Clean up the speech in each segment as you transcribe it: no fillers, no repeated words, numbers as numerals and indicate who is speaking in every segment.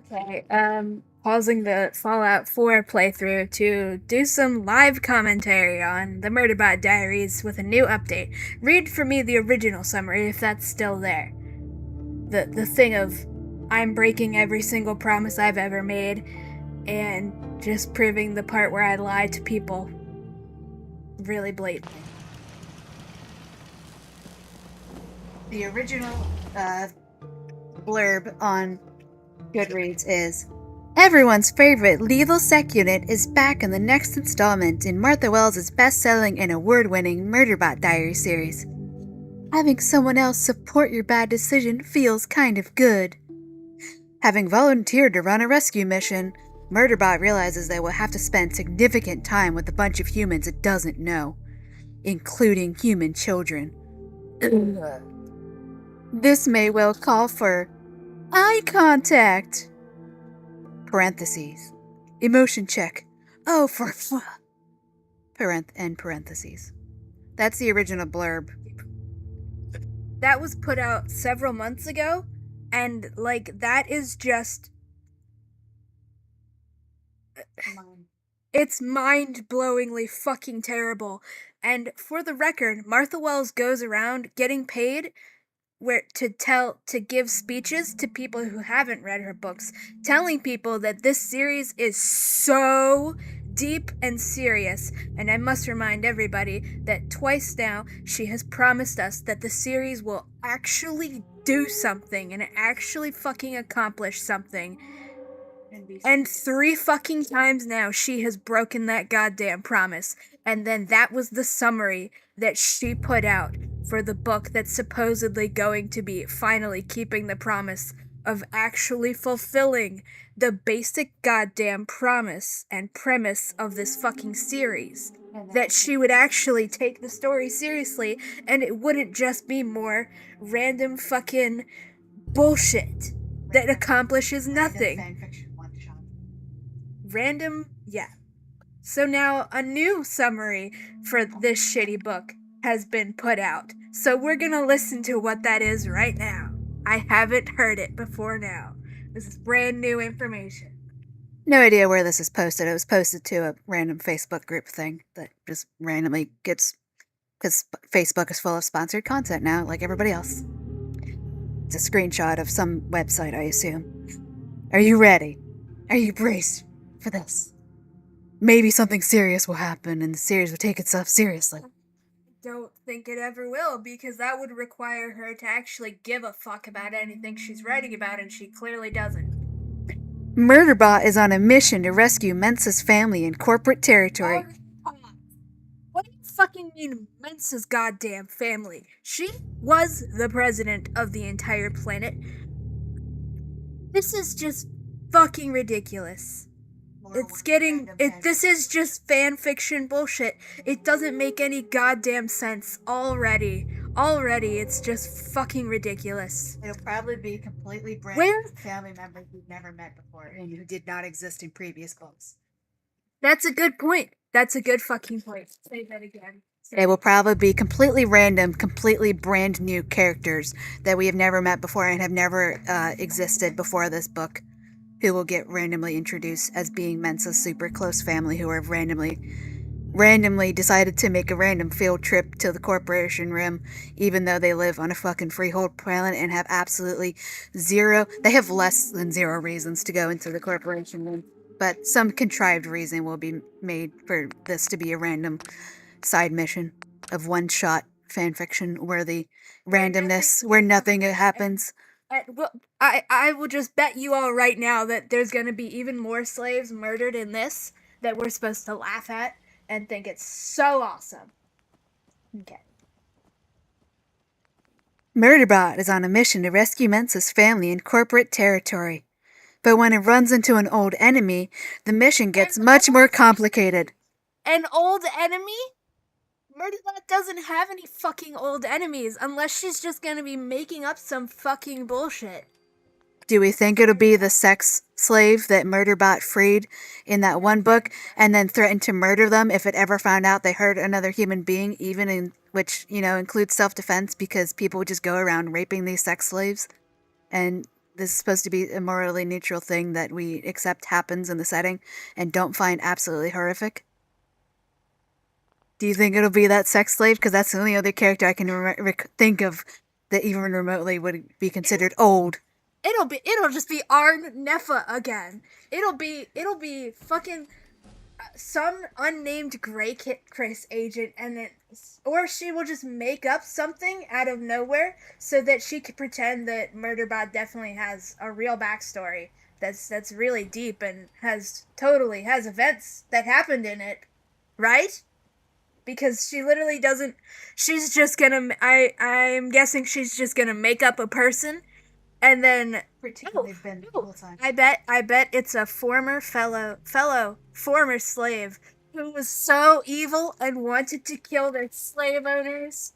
Speaker 1: Okay, pausing the Fallout 4 playthrough to do some live commentary on the Murderbot Diaries with a new update. Read for me the original summary if that's still there. The thing of I'm breaking every single promise I've ever made and just proving the part where I lied to people really blatantly.
Speaker 2: The original blurb on Goodreads is everyone's favorite lethal sec unit is back in the next installment in Martha Wells' best-selling and award-winning Murderbot Diaries series. Having someone else support your bad decision feels kind of good. Having volunteered to run a rescue mission, Murderbot realizes they will have to spend significant time with a bunch of humans it doesn't know, including human children. This may well call for eye contact. Parentheses. Emotion check. Oh, for end parentheses. That's the original blurb.
Speaker 1: That was put out several months ago, and that is just it's mind-blowingly fucking terrible. And for the record, Martha Wells goes around getting paid to give speeches to people who haven't read her books, telling people that this series is so deep and serious. And I must remind everybody that twice now she has promised us that the series will actually do something and actually fucking accomplish something. And 3 fucking times now she has broken that goddamn promise. And then that was the summary that she put out for the book that's supposedly going to be finally keeping the promise of actually fulfilling the basic goddamn promise and premise of this fucking series. That she would actually take the story seriously and it wouldn't just be more random fucking bullshit that accomplishes nothing. Random, yeah. So now a new summary for this shitty book has been put out. So we're gonna listen to what that is right now. I haven't heard it before now. This is brand new information.
Speaker 2: No idea where this is posted. It was posted to a random Facebook group thing that just randomly gets... because Facebook is full of sponsored content now, like everybody else. It's a screenshot of some website, I assume. Are you ready? Are you braced for this? Maybe something serious will happen and the series will take itself seriously.
Speaker 1: Don't think it ever will, because that would require her to actually give a fuck about anything she's writing about, and she clearly doesn't.
Speaker 2: Murderbot is on a mission to rescue Mensa's family in corporate territory.
Speaker 1: What do you fucking mean, Mensa's goddamn family? She was the president of the entire planet. This is just fucking ridiculous. This is just fan fiction bullshit. It doesn't make any goddamn sense already. It's just fucking ridiculous.
Speaker 2: It'll probably be completely brand new family members we've never met before and who did not exist in previous books.
Speaker 1: That's a good point. That's a good fucking point. Say that again.
Speaker 2: It will probably be completely random, completely brand new characters that we have never met before and have never existed before this book, who will get randomly introduced as being Mensa's super close family who have randomly decided to make a random field trip to the Corporation Rim, even though they live on a fucking freehold planet and have absolutely zero... They have less than zero reasons to go into the Corporation Rim, but some contrived reason will be made for this to be a random side mission of one-shot fanfiction worthy randomness where nothing happens.
Speaker 1: I will just bet you all right now that there's gonna be even more slaves murdered in this that we're supposed to laugh at and think it's so awesome. Okay.
Speaker 2: Murderbot is on a mission to rescue Mensa's family in corporate territory. But when it runs into an old enemy, the mission gets much more complicated.
Speaker 1: An old enemy? Murderbot doesn't have any fucking old enemies unless she's just gonna be making up some fucking bullshit.
Speaker 2: Do we think it'll be the sex slave that Murderbot freed in that one book and then threatened to murder them if it ever found out they hurt another human being, even in which, includes self-defense because people would just go around raping these sex slaves? And this is supposed to be a morally neutral thing that we accept happens in the setting and don't find absolutely horrific? Do you think it'll be that sex slave? Because that's the only other character I can think of that even remotely would be considered old.
Speaker 1: It'll just be Arn Neffa again. It'll be fucking some unnamed Grey Chris agent, and then or she will just make up something out of nowhere so that she could pretend that Murderbot definitely has a real backstory that's really deep and has events that happened in it, right? Because she literally doesn't. She's just gonna. I'm guessing she's just gonna make up a person and then
Speaker 2: Pretend they've been the whole time.
Speaker 1: I bet it's a former slave who was so evil and wanted to kill their slave owners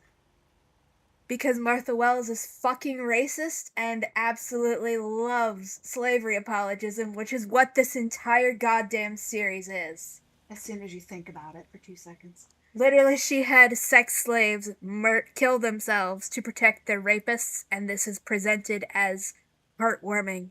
Speaker 1: because Martha Wells is fucking racist and absolutely loves slavery apologism, which is what this entire goddamn series is.
Speaker 2: As soon as you think about it for 2 seconds.
Speaker 1: Literally, she had sex slaves kill themselves to protect their rapists, and this is presented as heartwarming.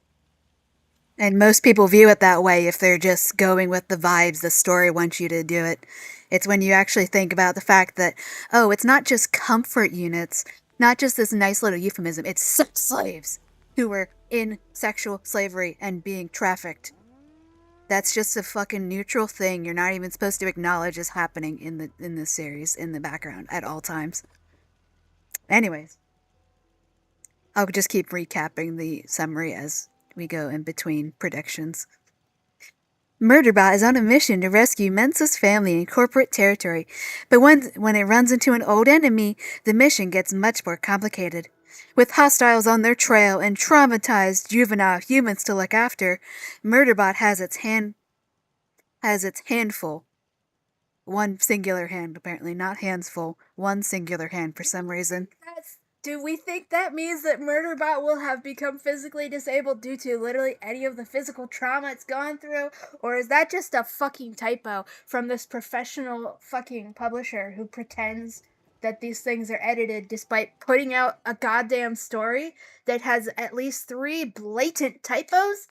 Speaker 2: And most people view it that way if they're just going with the vibes the story wants you to do it. It's when you actually think about the fact that, oh, it's not just comfort units, not just this nice little euphemism, it's sex slaves who were in sexual slavery and being trafficked. That's just a fucking neutral thing you're not even supposed to acknowledge is happening in the series in the background at all times. Anyways, I'll just keep recapping the summary as we go in between predictions. Murderbot is on a mission to rescue Mensa's family in corporate territory, but when it runs into an old enemy, the mission gets much more complicated. With hostiles on their trail and traumatized juvenile humans to look after, Murderbot has its handful. One singular hand, apparently, not hands full. One singular hand for some reason.
Speaker 1: Do we think that means that Murderbot will have become physically disabled due to literally any of the physical trauma it's gone through? Or is that just a fucking typo from this professional fucking publisher who pretends that these things are edited despite putting out a goddamn story that has at least 3 blatant typos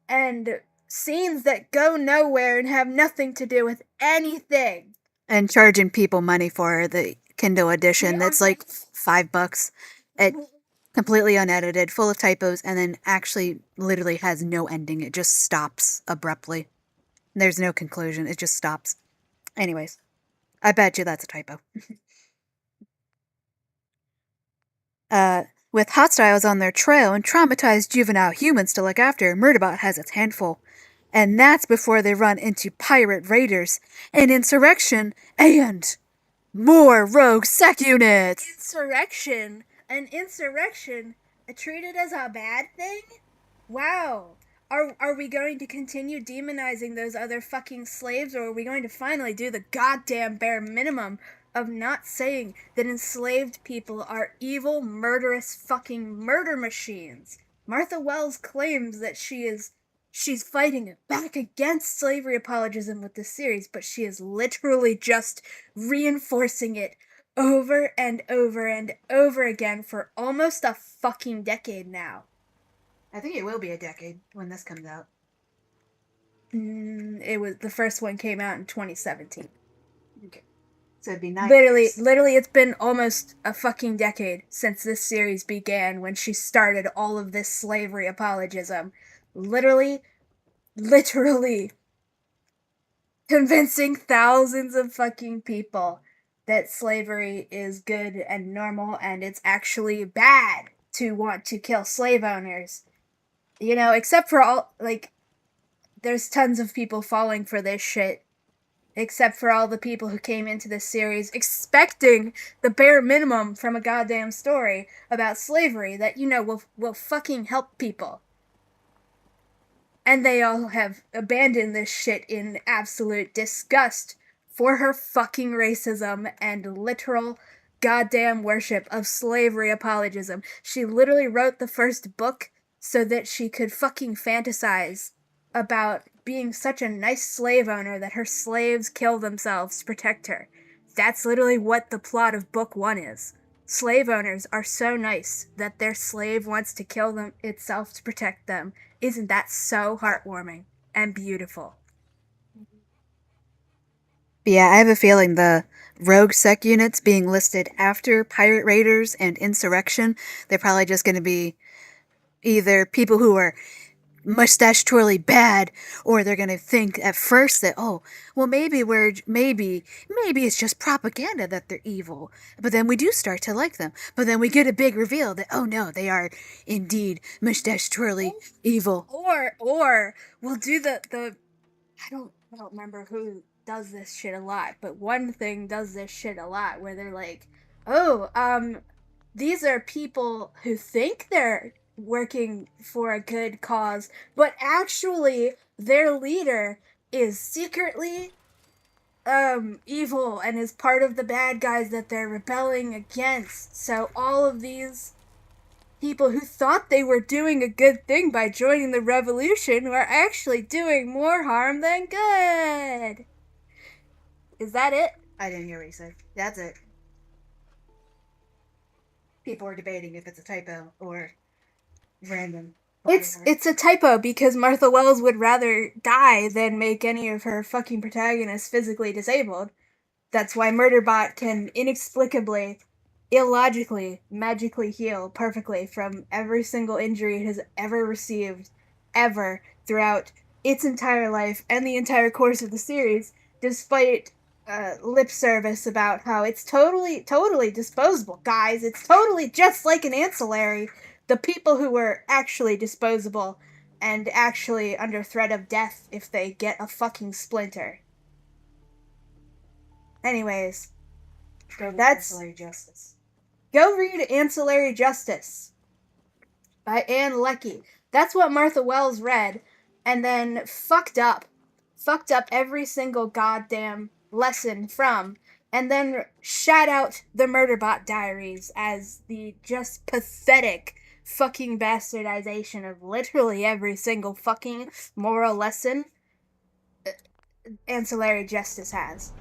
Speaker 1: and scenes that go nowhere and have nothing to do with anything?
Speaker 2: And charging people money for the Kindle edition that's like $5. It completely unedited, full of typos, and then actually literally has no ending. It just stops abruptly. There's no conclusion. It just stops. Anyways, I bet you that's a typo. With hostiles on their trail and traumatized juvenile humans to look after, Murderbot has its handful. And that's before they run into pirate raiders, an insurrection, and more rogue sec units!
Speaker 1: Insurrection? An insurrection? Treated as a bad thing? Wow. Are we going to continue demonizing those other fucking slaves, or are we going to finally do the goddamn bare minimum of not saying that enslaved people are evil, murderous fucking murder machines? Martha Wells claims that she's fighting back against slavery apologism with this series, but she is literally just reinforcing it over and over and over again for almost a fucking decade now.
Speaker 2: I think it will be a decade when this comes out.
Speaker 1: The first one came out in 2017.
Speaker 2: Okay. So it'd be nice.
Speaker 1: Literally, it's been almost a fucking decade since this series began when she started all of this slavery apologism. Literally convincing thousands of fucking people that slavery is good and normal and it's actually bad to want to kill slave owners. You know, except for there's tons of people falling for this shit. Except for all the people who came into this series expecting the bare minimum from a goddamn story about slavery that, will fucking help people. And they all have abandoned this shit in absolute disgust for her fucking racism and literal goddamn worship of slavery apologism. She literally wrote the first book so that she could fucking fantasize about being such a nice slave owner that her slaves kill themselves to protect her. That's literally what the plot of book 1 is. slave owners are so nice that their slave wants to kill them itself to protect them. Isn't that so heartwarming and beautiful?
Speaker 2: Yeah, I have a feeling the rogue sec units being listed after pirate raiders and insurrection, they're probably just going to be either people who are mustache-twirly bad, or they're gonna think at first that, oh, well, maybe it's just propaganda that they're evil, but then we do start to like them, but then we get a big reveal that, oh no, they are indeed mustache-twirly evil.
Speaker 1: Or we'll do the I don't remember who does this shit a lot, but one thing does this shit a lot where they're like, "Oh, these are people who think they're working for a good cause, but actually their leader is secretly evil and is part of the bad guys that they're rebelling against." So all of these people who thought they were doing a good thing by joining the revolution were actually doing more harm than good. Is that it?
Speaker 2: I didn't hear what you said. That's it. People are debating if it's a typo or random.
Speaker 1: It's a typo because Martha Wells would rather die than make any of her fucking protagonists physically disabled. That's why Murderbot can inexplicably, illogically, magically heal perfectly from every single injury it has ever received, ever, throughout its entire life and the entire course of the series, despite lip service about how it's totally disposable. Guys, it's totally just like an ancillary. The people who were actually disposable and actually under threat of death if they get a fucking splinter. Anyways, that's
Speaker 2: Ancillary Justice.
Speaker 1: Go read Ancillary Justice by Anne Leckie. That's what Martha Wells read, and then fucked up every single goddamn lesson from, and then shout out the Murderbot Diaries as the just pathetic fucking bastardization of literally every single fucking moral lesson Ancillary Justice has.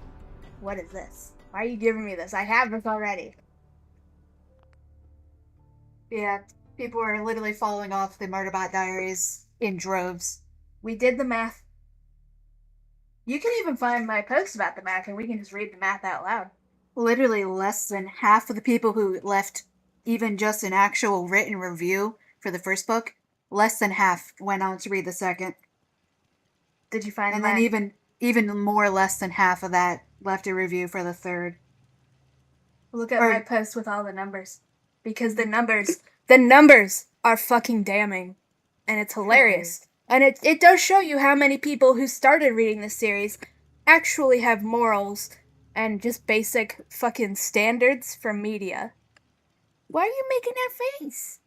Speaker 1: What is this? Why are you giving me this? I have this already.
Speaker 2: Yeah, people are literally falling off the Murderbot Diaries in droves.
Speaker 1: We did the math. You can even find my post about the math and we can just read the math out loud.
Speaker 2: Literally less than half of the people who left even just an actual written review for the first book, less than half went on to read the second.
Speaker 1: Did you find
Speaker 2: And
Speaker 1: that?
Speaker 2: then even more less than half of that left a review for the third.
Speaker 1: Look at my post with all the numbers. Because the numbers are fucking damning. And it's hilarious. And it does show you how many people who started reading this series actually have morals and just basic fucking standards for media. Why are you making that face?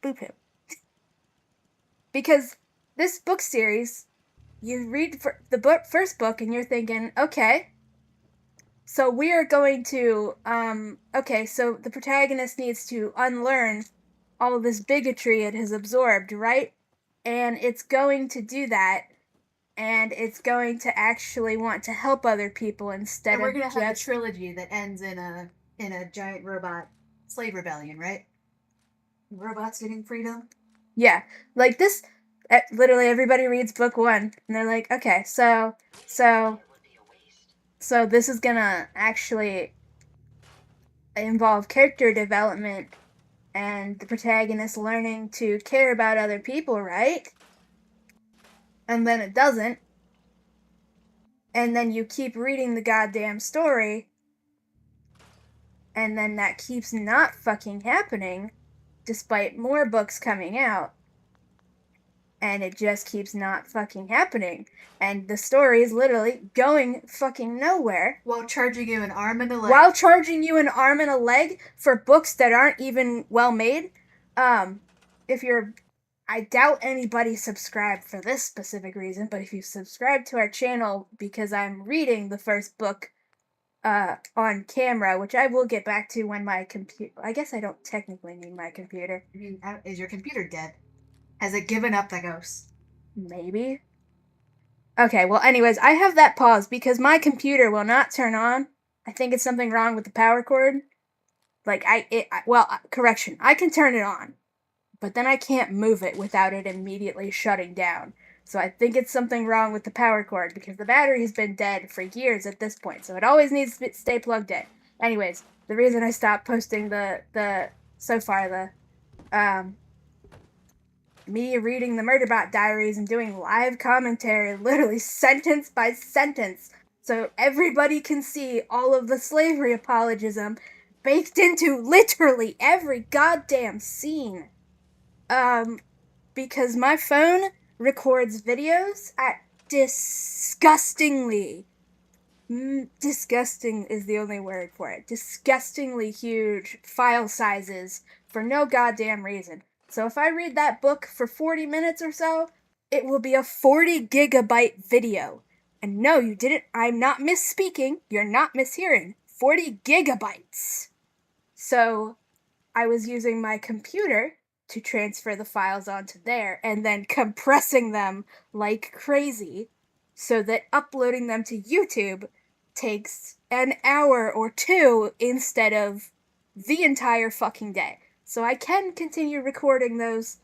Speaker 1: Boop him. Because this book series, you read the first book and you're thinking, okay, so we are going to, so the protagonist needs to unlearn all this bigotry it has absorbed, right? And it's going to do that, and it's going to actually want to help other people instead of
Speaker 2: we're gonna have a trilogy that ends in a giant robot slave rebellion, right? Robots getting freedom.
Speaker 1: Yeah, like this. Literally, everybody reads book one, and they're like, okay, so this is gonna actually involve character development and the protagonist learning to care about other people, right? And then it doesn't. And then you keep reading the goddamn story, and then that keeps not fucking happening, despite more books coming out. And it just keeps not fucking happening. And the story is literally going fucking nowhere.
Speaker 2: While charging you an arm and a leg.
Speaker 1: While charging you an arm and a leg for books that aren't even well made. I doubt anybody subscribed for this specific reason, but if you subscribe to our channel because I'm reading the first book on camera, which I will get back to when my computer... I guess I don't technically need my computer.
Speaker 2: Is your computer dead? Has it given up the ghost?
Speaker 1: Maybe. Okay, well, anyways, I have that paused because my computer will not turn on. I think it's something wrong with the power cord. Like, correction, I can turn it on, but then I can't move it without it immediately shutting down. So I think it's something wrong with the power cord, because the battery has been dead for years at this point, so it always needs to stay plugged in. Anyways, the reason I stopped posting me reading the Murderbot Diaries and doing live commentary, literally sentence by sentence, so everybody can see all of the slavery apologism baked into literally every goddamn scene. Because my phone records videos at disgustingly, disgusting is the only word for it, disgustingly huge file sizes for no goddamn reason. So if I read that book for 40 minutes or so, it will be a 40 gigabyte video. And no, you didn't, I'm not misspeaking, you're not mishearing, 40 gigabytes. So I was using my computer to transfer the files onto there and then compressing them like crazy so that uploading them to YouTube takes an hour or two instead of the entire fucking day. So I can continue recording those.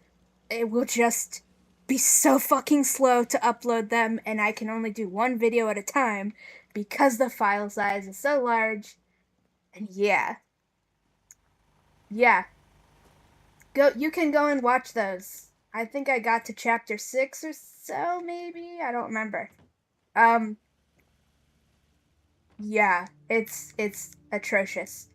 Speaker 1: It will just be so fucking slow to upload them, and I can only do one video at a time because the file size is so large. And yeah. You can go and watch those. I think I got to chapter 6 or so, maybe? I don't remember. Yeah, it's atrocious.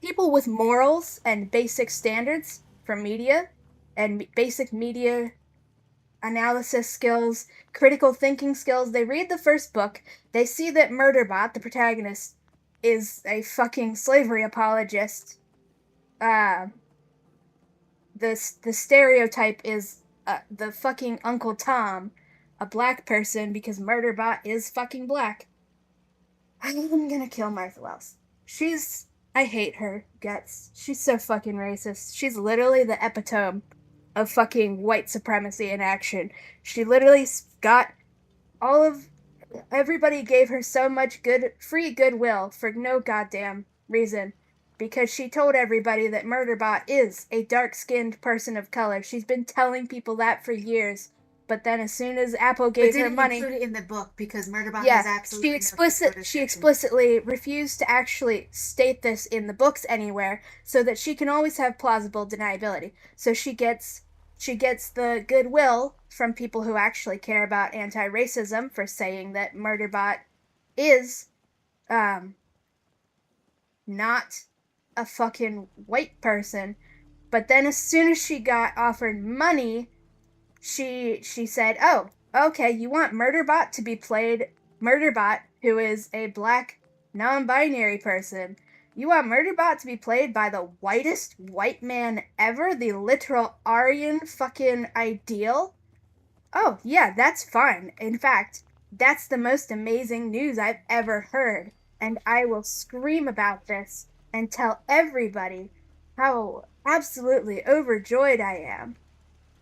Speaker 1: People with morals and basic standards for media and basic media analysis skills, critical thinking skills, they read the first book, they see that Murderbot, the protagonist, is a fucking slavery apologist. The stereotype is the fucking Uncle Tom, a black person, because Murderbot is fucking black. I'm gonna kill Martha Wells. I hate her guts. She's so fucking racist. She's literally the epitome of fucking white supremacy in action. She literally got everybody gave her so much free goodwill for no goddamn reason, because she told everybody that Murderbot is a dark-skinned person of color. She's been telling people that for years, but then as soon as Apple gave her money,
Speaker 2: include it in the book because Murderbot has absolutely
Speaker 1: she explicitly refused to actually state this in the books anywhere, so that she can always have plausible deniability. So she gets the goodwill from people who actually care about anti-racism for saying that Murderbot is not a fucking white person. But then as soon as she got offered money, she said, "Oh, okay, you want Murderbot to be played, Murderbot, who is a black non-binary person, you want Murderbot to be played by the whitest white man ever, the literal Aryan fucking ideal? Oh, yeah, that's fine. In fact, that's the most amazing news I've ever heard, and I will scream about this and tell everybody how absolutely overjoyed I am.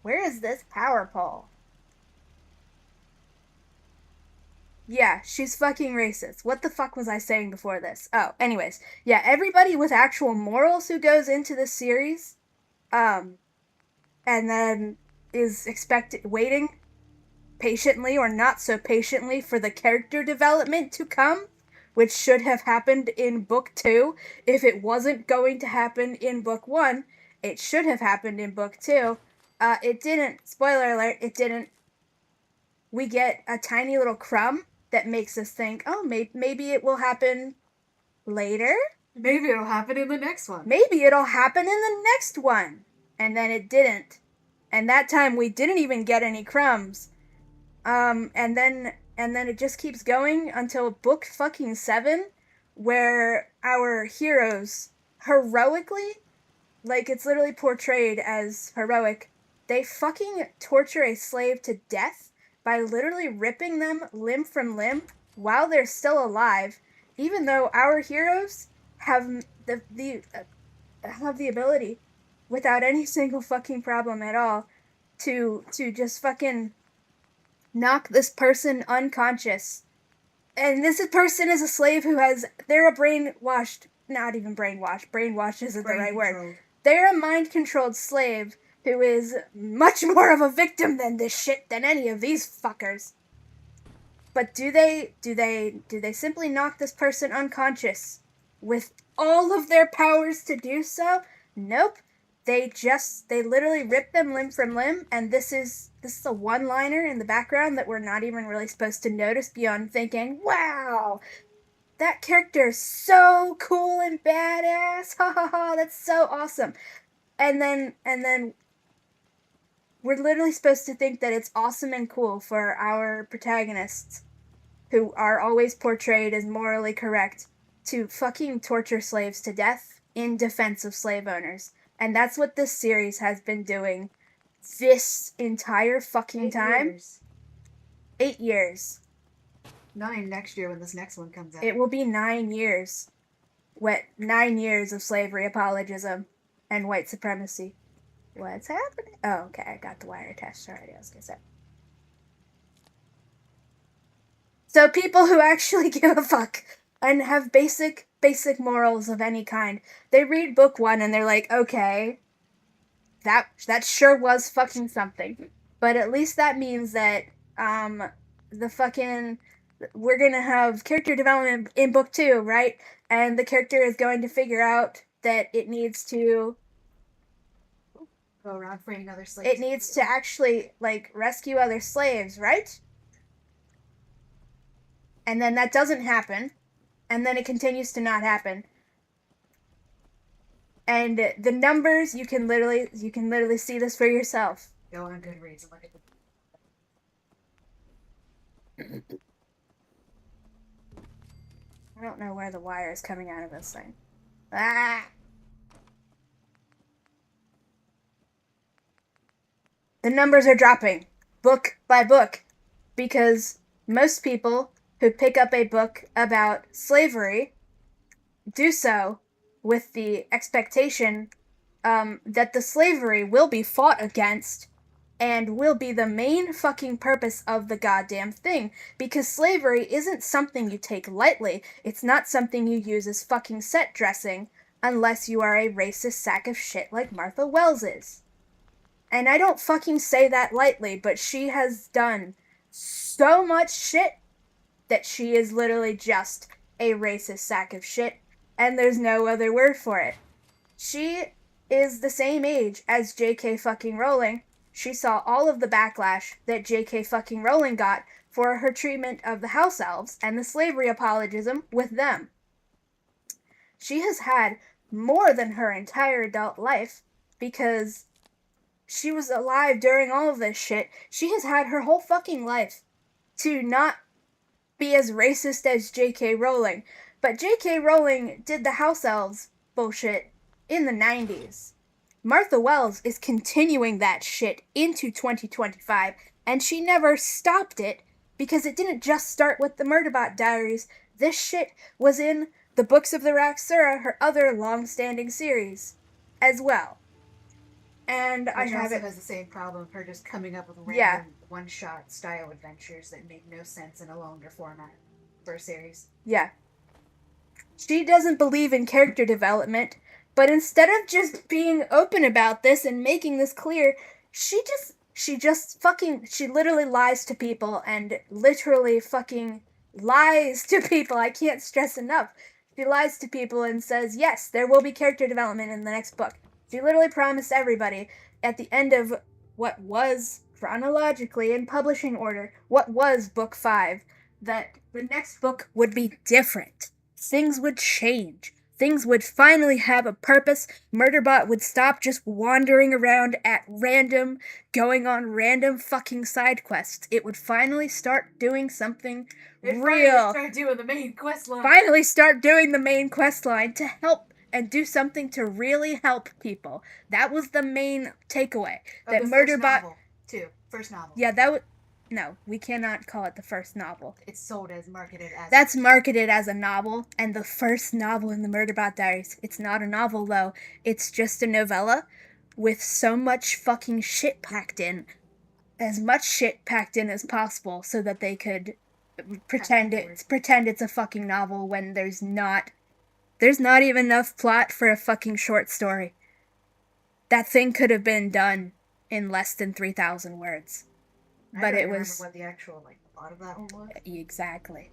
Speaker 1: Where is this power pole?" Yeah, she's fucking racist. What the fuck was I saying before this? Oh, anyways. Yeah, everybody with actual morals who goes into this series, and then is waiting patiently or not so patiently for the character development to come, which should have happened in book 2. If it wasn't going to happen in book 1, it should have happened in book 2. It didn't. Spoiler alert, it didn't. We get a tiny little crumb that makes us think, oh, maybe it will happen later?
Speaker 2: Maybe it'll happen in the next one.
Speaker 1: Maybe it'll happen in the next one. And then it didn't. And that time we didn't even get any crumbs. And then it just keeps going until book fucking 7, where our heroes heroically, like it's literally portrayed as heroic, they fucking torture a slave to death by literally ripping them limb from limb while they're still alive, even though our heroes have the ability, without any single fucking problem at all, to just fucking knock this person unconscious. And this person is a slave they're a brainwashed, not even brainwashed. Brainwashed isn't the right word.
Speaker 2: Brain-controlled.
Speaker 1: They're a mind-controlled slave who is much more of a victim than this shit than any of these fuckers. But do they simply knock this person unconscious with all of their powers to do so? Nope. They literally rip them limb from limb, and this is a one-liner in the background that we're not even really supposed to notice beyond thinking, wow, that character is so cool and badass. Ha ha ha, that's so awesome. And then we're literally supposed to think that it's awesome and cool for our protagonists, who are always portrayed as morally correct, to fucking torture slaves to death in defense of slave owners. And that's what this series has been doing this entire fucking time. 8 years.
Speaker 2: 9 next year when this next one comes out.
Speaker 1: It will be 9 years. 9 years of slavery apologism and white supremacy. What's happening? Oh, okay, I got the wire attached already, I was gonna say. So people who actually give a fuck and have basic morals of any kind, they read book 1 and they're like, okay, that sure was fucking something. But at least that means that, we're gonna have character development in book 2, right? And the character is going to figure out that it needs to
Speaker 2: go around freeing other slaves.
Speaker 1: It needs to actually, rescue other slaves, right? And then that doesn't happen. And then it continues to not happen. And the numbers, you can literally see this for yourself.
Speaker 2: Go on Goodreads and look at the...
Speaker 1: I don't know where the wire is coming out of this thing. Ah! The numbers are dropping, book by book, because most people who pick up a book about slavery do so with the expectation that the slavery will be fought against and will be the main fucking purpose of the goddamn thing. Because slavery isn't something you take lightly. It's not something you use as fucking set dressing unless you are a racist sack of shit like Martha Wells is. And I don't fucking say that lightly, but she has done so much shit that she is literally just a racist sack of shit, and there's no other word for it. She is the same age as J.K. fucking Rowling. She saw all of the backlash that J.K. fucking Rowling got for her treatment of the house elves and the slavery apologism with them. She has had more than her entire adult life, because she was alive during all of this shit. She has had her whole fucking life to not be as racist as J.K. Rowling. But J.K. Rowling did the house elves bullshit in the 90s. Martha Wells is continuing that shit into 2025, and she never stopped it, because it didn't just start with the Murderbot Diaries. This shit was in the Books of the Raxura, her other long-standing series, as well. And
Speaker 2: Which
Speaker 1: I have
Speaker 2: also
Speaker 1: it.
Speaker 2: has the same problem of her just coming up with random one-shot style adventures that make no sense in a longer format for a series.
Speaker 1: Yeah. She doesn't believe in character development, but instead of just being open about this and making this clear, she literally lies to people, and literally fucking lies to people. I can't stress enough. She lies to people and says, yes, there will be character development in the next book. She literally promised everybody at the end of what was, chronologically in publishing order, what was book 5, that the next book would be different. Things would change. Things would finally have a purpose. Murderbot would stop just wandering around at random, going on random fucking side quests. It would finally start doing something real.
Speaker 2: Start doing the main quest line.
Speaker 1: Finally start doing the main quest line to help and do something to really help people. That was the main takeaway. That Murderbot...
Speaker 2: First novel.
Speaker 1: Yeah, that would... No, we cannot call it the first novel.
Speaker 2: It's sold as marketed as...
Speaker 1: That's marketed as a novel, and the first novel in the Murderbot Diaries. It's not a novel, though. It's just a novella with so much fucking shit packed in. As much shit packed in as possible so that they could pretend it's a fucking novel when there's not There's not even enough plot for a fucking short story. That thing could have been done in less than 3,000 words. But it was
Speaker 2: what the actual plot of that one was.
Speaker 1: Exactly.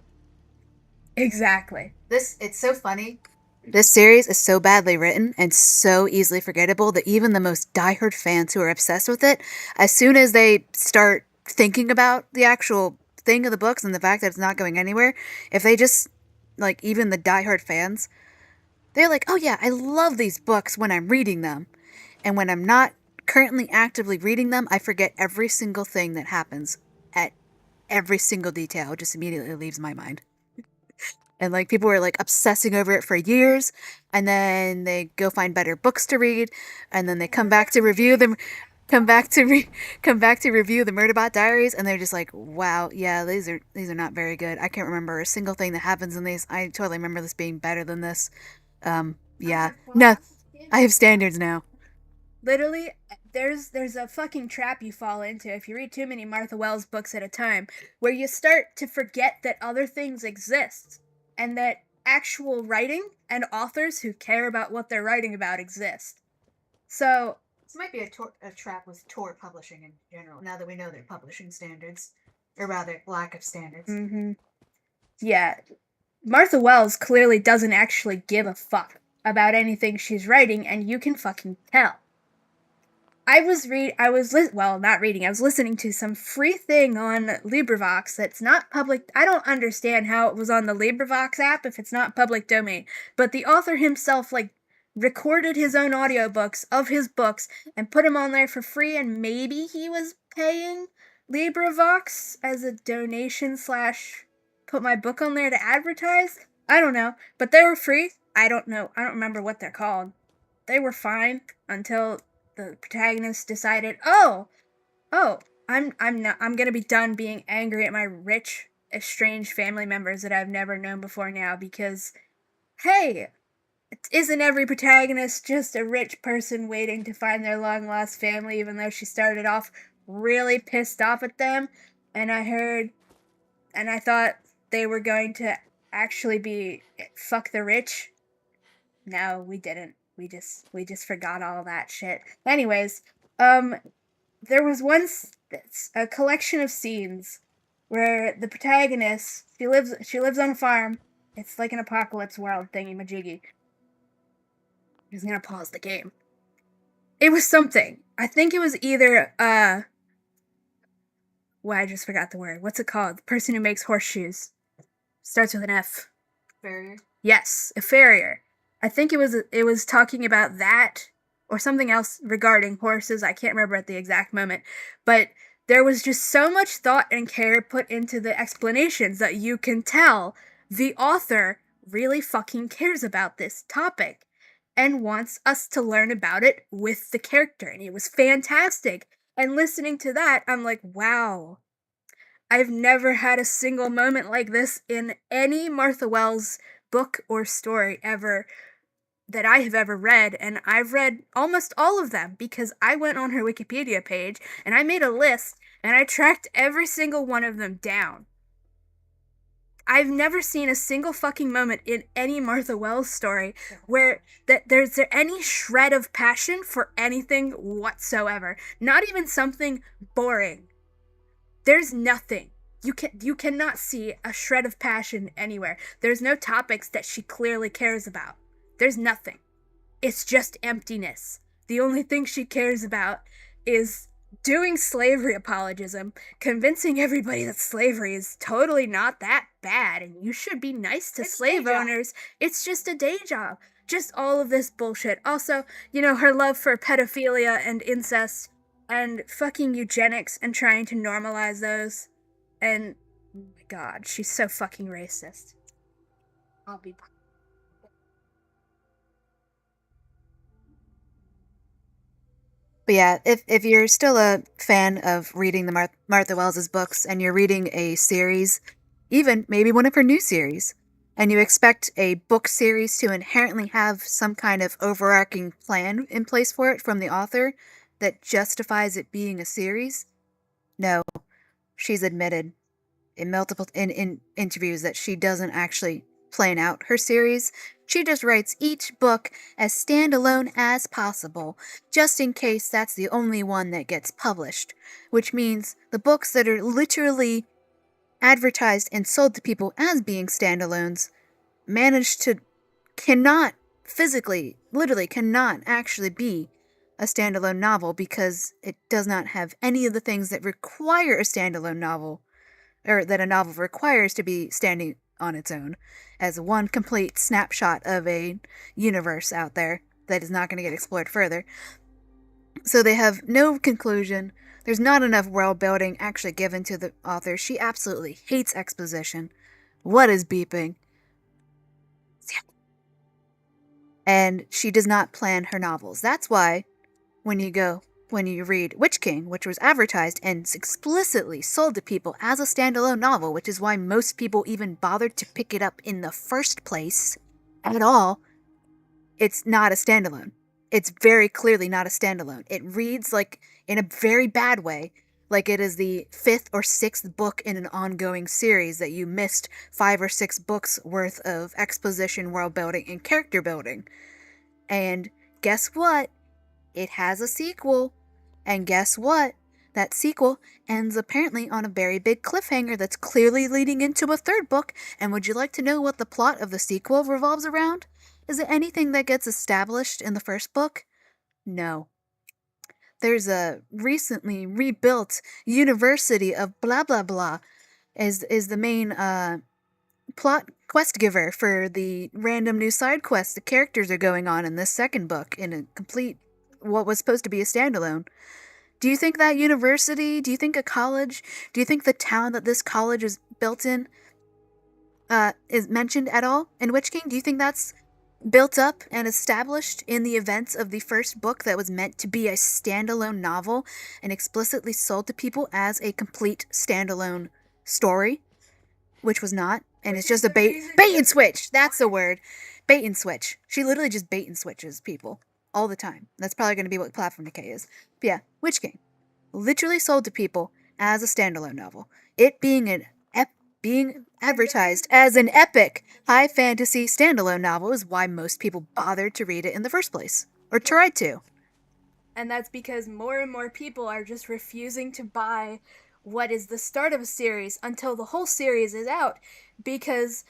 Speaker 1: Exactly.
Speaker 2: It's so funny. This series is so badly written and so easily forgettable that even the most diehard fans who are obsessed with it, as soon as they start thinking about the actual thing of the books and the fact that it's not going anywhere, if they just, even the diehard fans, they're like, oh yeah, I love these books when I'm reading them. And when I'm not currently actively reading them, I forget every single thing that happens at every single detail. It just immediately leaves my mind. And people were obsessing over it for years, and then they go find better books to read, and then they come back to review them, come back to review the Murderbot Diaries, and they're just like, wow, yeah, these are not very good. I can't remember a single thing that happens in these. I totally remember this being better than this. Yeah, no, I have standards now.
Speaker 1: Literally, there's a fucking trap you fall into if you read too many Martha Wells books at a time, where you start to forget that other things exist and that actual writing and authors who care about what they're writing about exist. So
Speaker 2: this might be a trap with Tor publishing in general. Now that we know their publishing standards, or rather, lack of standards.
Speaker 1: Mm-hmm. Yeah, Martha Wells clearly doesn't actually give a fuck about anything she's writing, and you can fucking tell. I was not reading. I was listening to some free thing on LibriVox that's not public. I don't understand how it was on the LibriVox app if it's not public domain. But the author himself recorded his own audiobooks of his books and put them on there for free, and maybe he was paying LibriVox as a donation / put my book on there to advertise. I don't know, but they were free. I don't know. I don't remember what they're called. They were fine until the protagonist decided, I'm gonna be done being angry at my rich, estranged family members that I've never known before now, because, hey, isn't every protagonist just a rich person waiting to find their long lost family, even though she started off really pissed off at them? And I thought they were going to actually be fuck the rich. No, we didn't. We just forgot all that shit. Anyways, there was once a collection of scenes where the protagonist, she lives on a farm. It's like an apocalypse world thingy majiggy. I'm just gonna pause the game. It was something. I think it was either I just forgot the word. What's it called? The person who makes horseshoes. Starts with an F.
Speaker 2: Farrier?
Speaker 1: Yes, a farrier. I think it was talking about that or something else regarding horses. I can't remember at the exact moment, but there was just so much thought and care put into the explanations that you can tell the author really fucking cares about this topic and wants us to learn about it with the character, and it was fantastic. And listening to that, I'm like, wow. I've never had a single moment like this in any Martha Wells book or story ever that I have ever read, and I've read almost all of them because I went on her Wikipedia page and I made a list and I tracked every single one of them down. I've never seen a single fucking moment in any Martha Wells story where there's any shred of passion for anything whatsoever. Not even something boring. There's nothing. You cannot see a shred of passion anywhere. There's no topics that she clearly cares about. There's nothing. It's just emptiness. The only thing she cares about is doing slavery apologism, convincing everybody that slavery is totally not that bad and you should be nice to slave owners. It's just a day job. Just all of this bullshit. Also, her love for pedophilia and incest and fucking eugenics and trying to normalize those. And, oh my god, she's so fucking racist. I'll be back.
Speaker 2: But yeah, if you're still a fan of reading the Martha Wells' books and you're reading a series, even maybe one of her new series, and you expect a book series to inherently have some kind of overarching plan in place for it from the author that justifies it being a series, no, she's admitted in multiple in interviews that she doesn't actually plan out her series. She just writes each book as standalone as possible, just in case that's the only one that gets published, which means the books that are literally advertised and sold to people as being standalones manage to cannot physically, literally cannot actually be a standalone novel because it does not have any of the things that require a standalone novel, or that a novel requires to be standing on its own as one complete snapshot of a universe out there that is not going to get explored further. So they have no conclusion. There's not enough world building actually given to the author. She absolutely hates exposition. What is beeping? And she does not plan her novels. That's why when you read Witch King, which was advertised and explicitly sold to people as a standalone novel, which is why most people even bothered to pick it up in the first place at all, it's not a standalone. It's very clearly not a standalone. It reads like, in a very bad way, like it is the 5th or 6th book in an ongoing series that you missed 5 or 6 books worth of exposition, world building, and character building. And guess what? It has a sequel. And guess what? That sequel ends apparently on a very big cliffhanger that's clearly leading into a 3rd book. And would you like to know what the plot of the sequel revolves around? Is it anything that gets established in the 1st book? No. There's a recently rebuilt University of blah blah blah is the main plot quest giver for the random new side quests the characters are going on in this 2nd book in a complete, what was supposed to be a standalone. Do you think that university, do you think a college, do you think the town that this college is built in is mentioned at all in Witch King? Do you think that's built up and established in the events of the 1st book that was meant to be a standalone novel and explicitly sold to people as a complete standalone story, which was not? And it's just a bait and switch. That's the word. Bait and switch. She literally just bait and switches people all the time. That's probably going to be what Platform Decay is. But yeah, Witch King. Literally sold to people as a standalone novel. It being being advertised as an epic high fantasy standalone novel is why most people bothered to read it in the first place. Or tried to.
Speaker 1: And that's because more and more people are just refusing to buy what is the start of a series until the whole series is out, because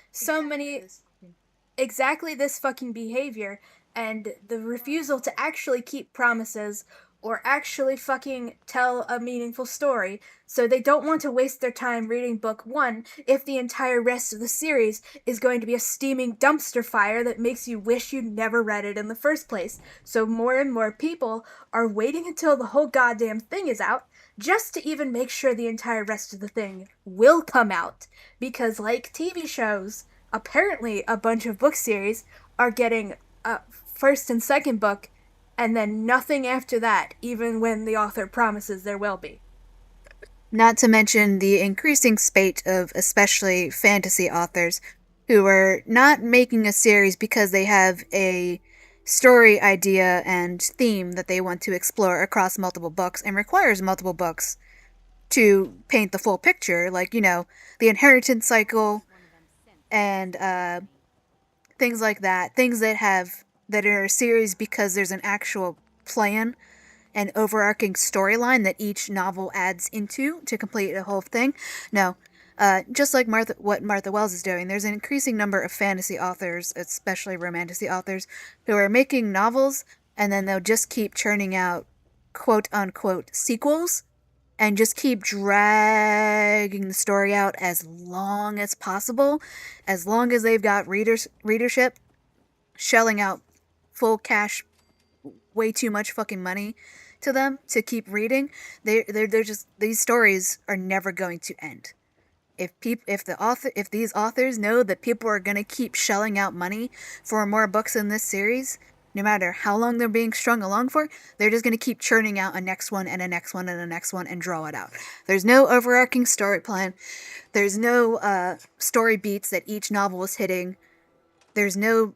Speaker 1: exactly this fucking behavior and the refusal to actually keep promises or actually fucking tell a meaningful story, so they don't want to waste their time reading book 1 if the entire rest of the series is going to be a steaming dumpster fire that makes you wish you'd never read it in the first place. So more and more people are waiting until the whole goddamn thing is out just to even make sure the entire rest of the thing will come out. Because like TV shows, apparently a bunch of book series are getting a 1st and 2nd book and then nothing after that, even when the author promises there will be.
Speaker 2: Not to mention the increasing spate of especially fantasy authors who are not making a series because they have a story idea and theme that they want to explore across multiple books and requires multiple books to paint the full picture, like, the inheritance cycle and things like that. Things that are a series because there's an actual plan and overarching storyline that each novel adds into to complete a whole thing. No. Just like what Martha Wells is doing, there's an increasing number of fantasy authors, especially romantasy authors, who are making novels and then they'll just keep churning out quote-unquote sequels and just keep dragging the story out as long as possible, as long as they've got readership, shelling out full cash, way too much fucking money to them to keep reading. They're just, these stories are never going to end. If these authors know that people are going to keep shelling out money for more books in this series, no matter how long they're being strung along for, they're just going to keep churning out a next one and a next one and a next one and draw it out. There's no overarching story plan. There's no story beats that each novel is hitting. There's no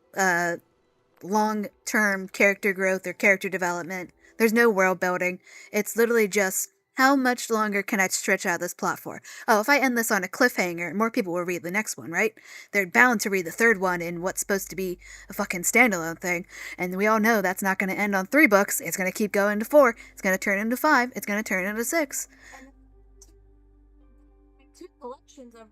Speaker 2: long-term character growth or character development. There's no world building. It's literally just How much longer can I stretch out this plot for? Oh, if I end this on a cliffhanger, more people will read the next one, right? They're bound to read the third one in what's supposed to be a fucking standalone thing. And we all know that's not going to end on 3 books. It's going to keep going to 4. It's going to turn into 5. It's going to turn into 6.
Speaker 1: And 2 collections of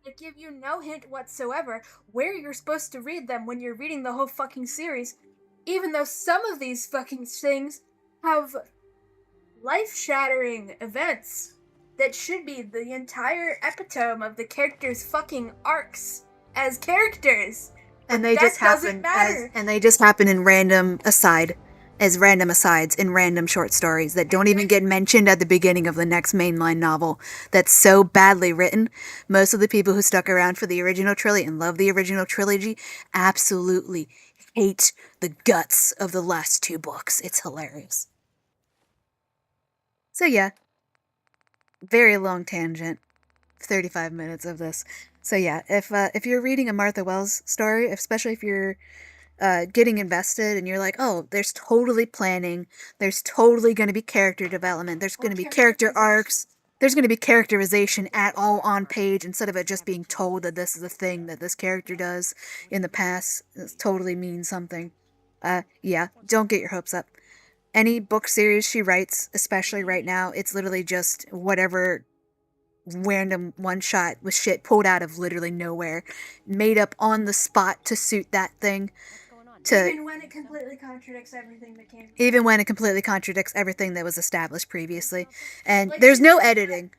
Speaker 1: that give you no hint whatsoever where you're supposed to read them when you're reading the whole fucking series, even though some of these fucking things have life-shattering events that should be the entire epitome of the characters' fucking arcs as characters.
Speaker 2: And they just happen in random asides in random short stories that don't even get mentioned at the beginning of the next mainline novel. That's so badly written. Most of the people who stuck around for the original trilogy and love the original trilogy absolutely hate the guts of the last 2 books. It's hilarious. So yeah, very long tangent. 35 minutes of this. So yeah, if you're reading a Martha Wells story, especially if you're getting invested and you're like, oh, there's totally planning, there's totally going to be character development, there's going to be character arcs, there's going to be characterization at all on page instead of it just being told that this is a thing that this character does in the past. It totally means something. Yeah, don't get your hopes up. Any book series she writes, especially right now, it's literally just whatever random one shot with shit pulled out of literally nowhere, made up on the spot to suit that thing.
Speaker 1: Even when it completely contradicts everything that came.
Speaker 2: Even when it completely contradicts everything that was established previously. And like, there's no editing.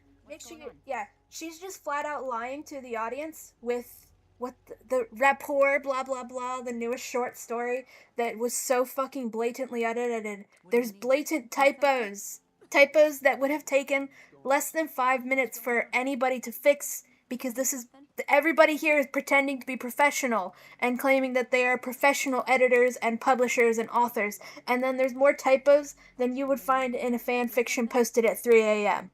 Speaker 1: She's just flat out lying to the audience with what the rapport, blah blah blah, the newest short story that was so fucking blatantly edited. There's blatant typos that would have taken less than 5 minutes for anybody to fix, because everybody here is pretending to be professional and claiming that they are professional editors and publishers and authors, and then there's more typos than you would find in a fan fiction posted at 3 a.m.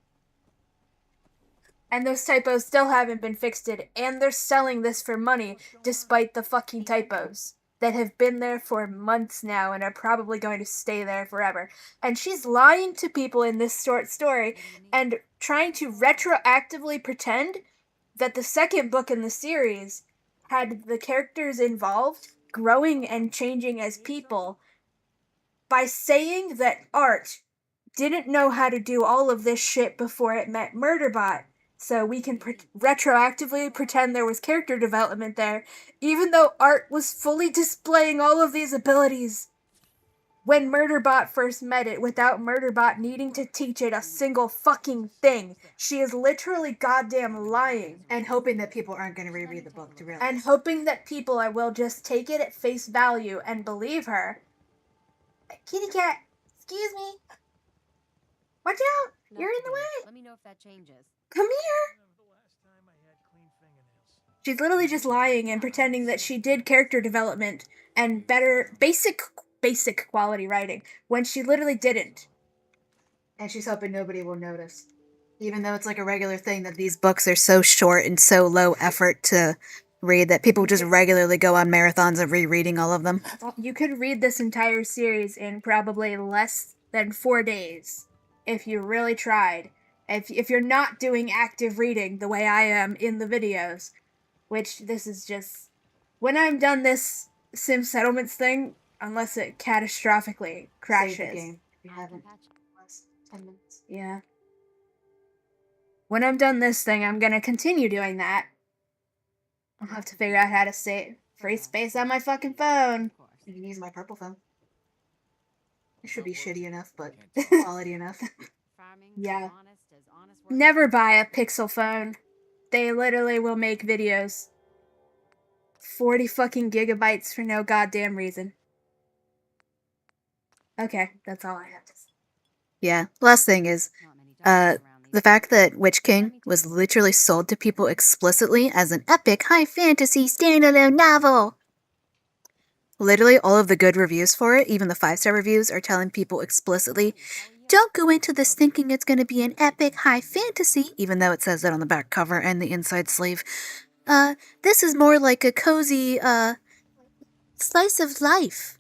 Speaker 1: And those typos still haven't been fixed, and they're selling this for money despite the fucking typos that have been there for months now and are probably going to stay there forever. And she's lying to people in this short story and trying to retroactively pretend that the second book in the series had the characters involved growing and changing as people by saying that Art didn't know how to do all of this shit before it met Murderbot. So we can retroactively pretend there was character development there, even though Art was fully displaying all of these abilities when Murderbot first met it, without Murderbot needing to teach it a single fucking thing. She is literally goddamn lying.
Speaker 2: And hoping that people aren't going to reread the book to realize.
Speaker 1: And hoping that people will just take it at face value and believe her. Kitty cat, excuse me. Watch out! You're in the way!
Speaker 3: Let me know if that changes.
Speaker 1: Come here! She's literally just lying and pretending that she did character development and better basic quality writing when she literally didn't.
Speaker 2: And she's hoping nobody will notice. Even though it's like a regular thing that these books are so short and so low effort to read that people just regularly go on marathons of rereading all of them.
Speaker 1: You could read this entire series in probably less than 4 days if you really tried. If you're not doing active reading the way I am in the videos, which this is just... When I'm done this Sim Settlements thing, unless it catastrophically crashes.
Speaker 2: Save the game. You haven't. 10 minutes.
Speaker 1: Yeah. When I'm done this thing, I'm gonna continue doing that. I'll have to figure out how to save free space on my fucking phone.
Speaker 2: You can use my purple phone. It should be shitty enough, but quality enough.
Speaker 1: Yeah. Never buy a Pixel phone. They literally will make videos. 40 fucking gigabytes for no goddamn reason. Okay, that's all I have to say.
Speaker 2: Yeah, last thing is, the fact that Witch King was literally sold to people explicitly as an epic high fantasy standalone novel. Literally all of the good reviews for it, even the 5-star reviews, are telling people explicitly, don't go into this thinking it's going to be an epic high fantasy, even though it says that on the back cover and the inside sleeve. This is more like a cozy, slice of life.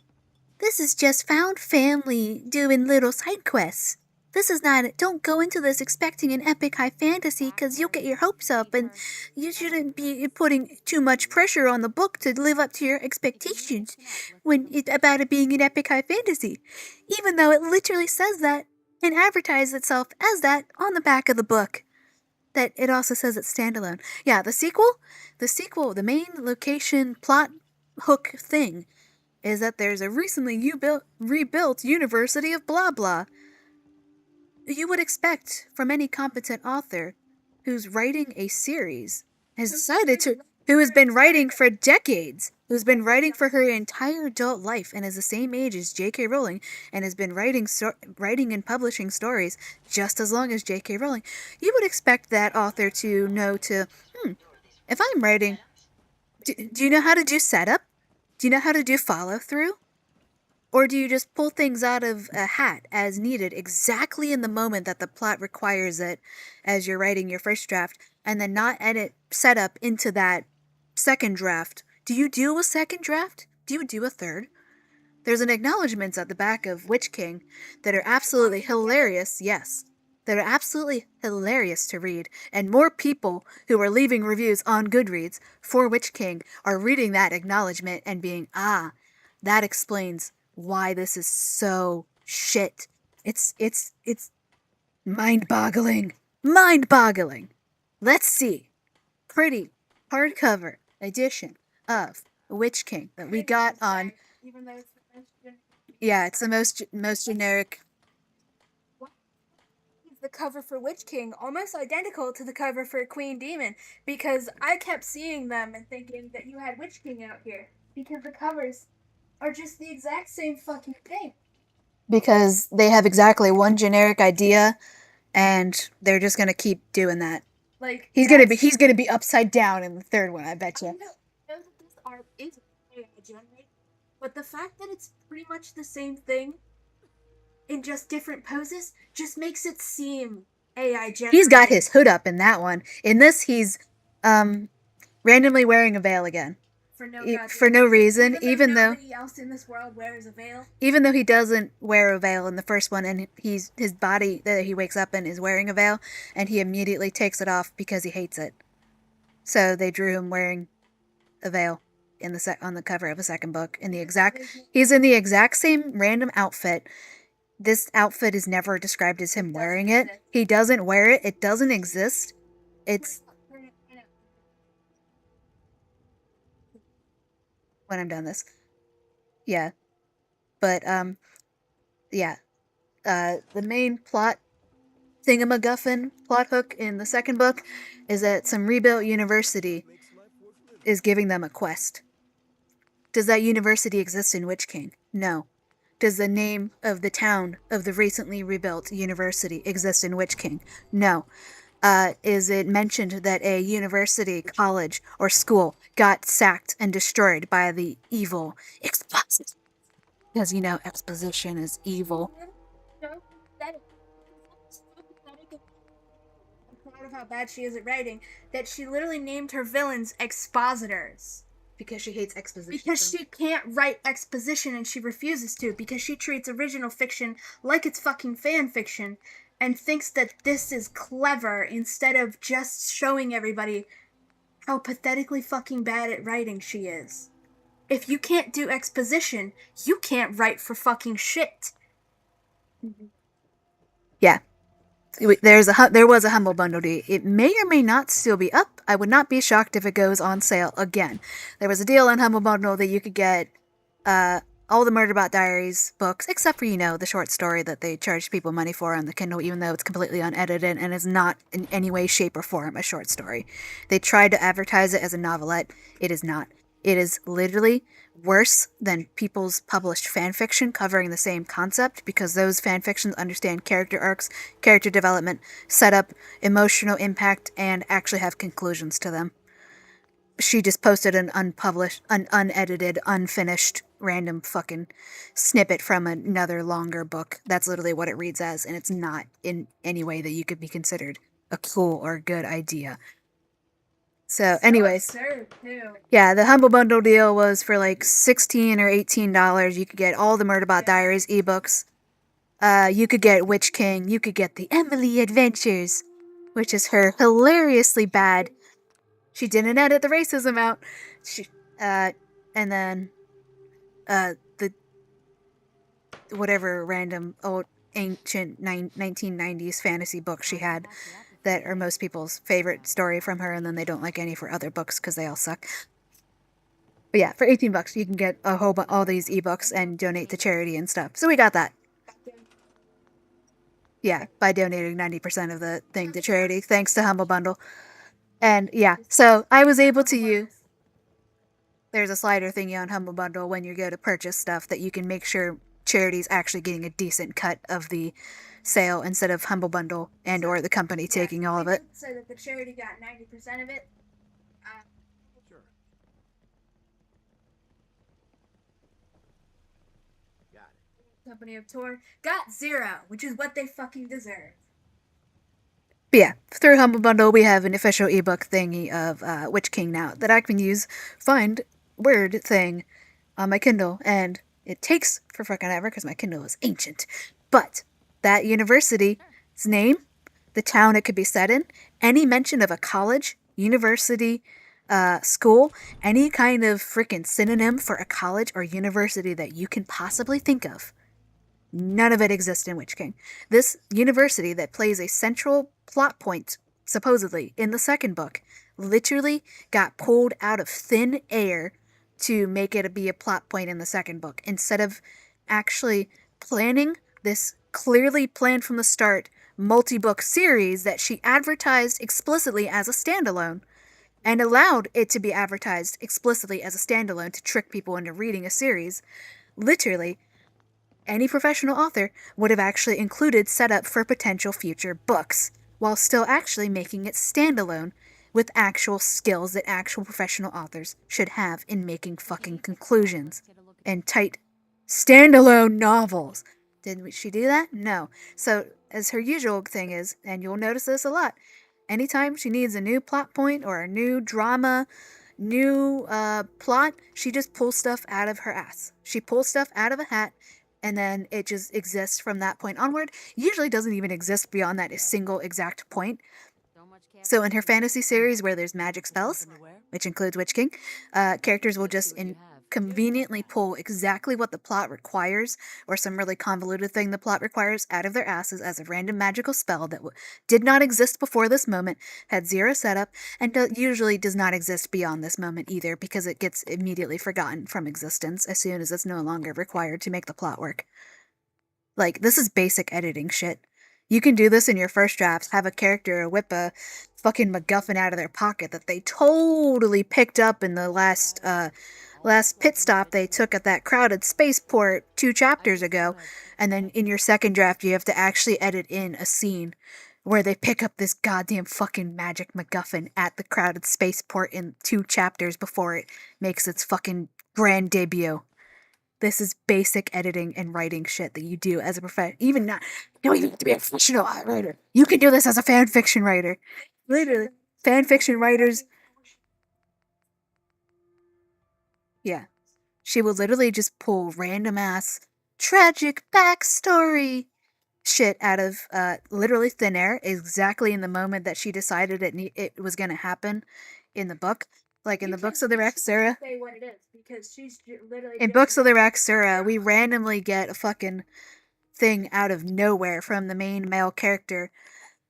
Speaker 2: This is just found family doing little side quests. this is not, don't go into this expecting an epic high fantasy because you'll get your hopes up and you shouldn't be putting too much pressure on the book to live up to your expectations about it being an epic high fantasy. Even though it literally says that and advertises itself as that on the back of the book. That it also says it's standalone. Yeah, the sequel, the main location plot hook thing is that there's a recently rebuilt University of blah blah. You would expect from any competent author who's writing a series who has been writing for decades, who's been writing for her entire adult life and is the same age as J.K. Rowling and has been writing and publishing stories just as long as J.K. Rowling, you would expect that author to know if I'm writing, do you know how to do setup? Do you know how to do follow through? Or do you just pull things out of a hat as needed exactly in the moment that the plot requires it as you're writing your first draft and then not edit setup into that second draft? Do you do a second draft? Do you do a third? There's an acknowledgments at the back of Witch King that are absolutely hilarious, yes. That are absolutely hilarious to read, and more people who are leaving reviews on Goodreads for Witch King are reading that acknowledgement and being, that explains why this is so shit. It's mind-boggling. Mind-boggling. Let's see. Pretty hardcover edition of Witch King that we got on.
Speaker 1: Even though it's the most generic.
Speaker 2: Yeah, it's the most generic.
Speaker 1: The cover for Witch King almost identical to the cover for Queen Demon, because I kept seeing them and thinking that you had Witch King out here because the covers are just the exact same fucking thing.
Speaker 2: Because they have exactly one generic idea, and they're just gonna keep doing that.
Speaker 1: Like
Speaker 2: He's gonna be upside down in the third one, I bet you.
Speaker 1: I know that this art is AI generated, but the fact that it's pretty much the same thing in just different poses just makes it seem AI generated.
Speaker 2: He's got his hood up in that one. In this, he's randomly wearing a veil again. For no reason, even though
Speaker 1: nobody else in this world wears a veil.
Speaker 2: Even though he doesn't wear a veil in the first one, and his body that he wakes up in is wearing a veil, and he immediately takes it off because he hates it. So they drew him wearing a veil in on the cover of a second book. He's in the exact same random outfit. This outfit is never described as him wearing it. He doesn't wear it. It doesn't exist. It's when I'm done this. Yeah. But, the main plot thingamagaffin, plot hook in the second book is that some rebuilt university is giving them a quest. Does that university exist in Witch King? No. Does the name of the town of the recently rebuilt university exist in Witch King? No. Is it mentioned that a university, college, or school got sacked and destroyed by the evil exposition? Because, exposition is evil.
Speaker 1: No, I'm proud of how bad she is at writing, that she literally named her villains expositors.
Speaker 2: Because she hates exposition.
Speaker 1: Because she can't write exposition and she refuses to, because she treats original fiction like it's fucking fan fiction and thinks that this is clever instead of just showing everybody how pathetically fucking bad at writing she is. If you can't do exposition, you can't write for fucking shit.
Speaker 2: Yeah. There was a Humble Bundle deal. It may or may not still be up. I would not be shocked if it goes on sale again. There was a deal on Humble Bundle that you could get all the Murderbot Diaries books, except for, the short story that they charged people money for on the Kindle, even though it's completely unedited and is not in any way, shape, or form a short story. They tried to advertise it as a novelette. It is not. It is literally worse than people's published fanfiction covering the same concept, because those fanfictions understand character arcs, character development, setup, emotional impact, and actually have conclusions to them. She just posted an unedited, unfinished, random fucking snippet from another longer book. That's literally what it reads as, and it's not in any way that you could be considered a cool or good idea. So, anyways, yeah, the Humble Bundle deal was for like $16 or $18. You could get all the Murderbot Diaries ebooks, You could get Witch King. You could get the Emily Adventures, which is her hilariously bad. She didn't edit the racism out. And then the whatever random old ancient 1990s fantasy book she had that are most people's favorite story from her, and then they don't like any of her other books because they all suck. But yeah, for $18 you can get a whole all these ebooks and donate to charity and stuff. So we got that. Yeah, by donating 90% of the thing to charity, thanks to Humble Bundle. And yeah, so I was able to use. There's a slider thingy on Humble Bundle when you go to purchase stuff that you can make sure charity's actually getting a decent cut of the sale instead of Humble Bundle and or the company taking all of it.
Speaker 1: So that the charity got 90% of it.
Speaker 3: Sure. Got it.
Speaker 1: Company of Tor got 0, which is what they fucking deserve.
Speaker 2: But yeah, through Humble Bundle, we have an official ebook thingy of Witch King now that I can use find word thing on my Kindle, and it takes for fucking ever because my Kindle is ancient. But that university's name, the town it could be set in, any mention of a college, university, school, any kind of freaking synonym for a college or university that you can possibly think of, none of it exists in Witch King. This university that plays a central plot point, supposedly, in the second book, literally got pulled out of thin air to make it be a plot point in the second book, instead of actually planning this clearly planned from the start multi-book series that she advertised explicitly as a standalone and allowed it to be advertised explicitly as a standalone to trick people into reading a series. Literally, any professional author would have actually included setup for potential future books, while still actually making it standalone with actual skills that actual professional authors should have in making fucking conclusions and tight standalone novels. Did she do that? No. So, as her usual thing is, and you'll notice this a lot, anytime she needs a new plot point or a new drama, new plot, she just pulls stuff out of her ass. She pulls stuff out of a hat, and then it just exists from that point onward. Usually doesn't even exist beyond that single exact point. So in her fantasy series where there's magic spells, which includes Witch King, characters will just conveniently pull exactly what the plot requires, or some really convoluted thing the plot requires, out of their asses as a random magical spell that did not exist before this moment, had 0 setup, and usually does not exist beyond this moment either, because it gets immediately forgotten from existence as soon as it's no longer required to make the plot work. Like, this is basic editing shit. You can do this in your first drafts, have a character whip a fucking MacGuffin out of their pocket that they totally picked up in the last pit stop they took at that crowded spaceport 2 chapters ago, and then in your second draft you have to actually edit in a scene where they pick up this goddamn fucking magic MacGuffin at the crowded spaceport in 2 chapters before it makes its fucking grand debut. This is basic editing and writing shit that you do as a professional. You don't even have to be a professional writer. You can do this as a fan fiction writer. Literally, fan fiction writers. Yeah. She will literally just pull random ass tragic backstory shit out of literally thin air, exactly in the moment that she decided it was going to happen in the book. Like in the Books of the Raxura.
Speaker 1: Say what it is, because she's literally.
Speaker 2: In Books of the Raxura, we randomly get a fucking thing out of nowhere from the main male character,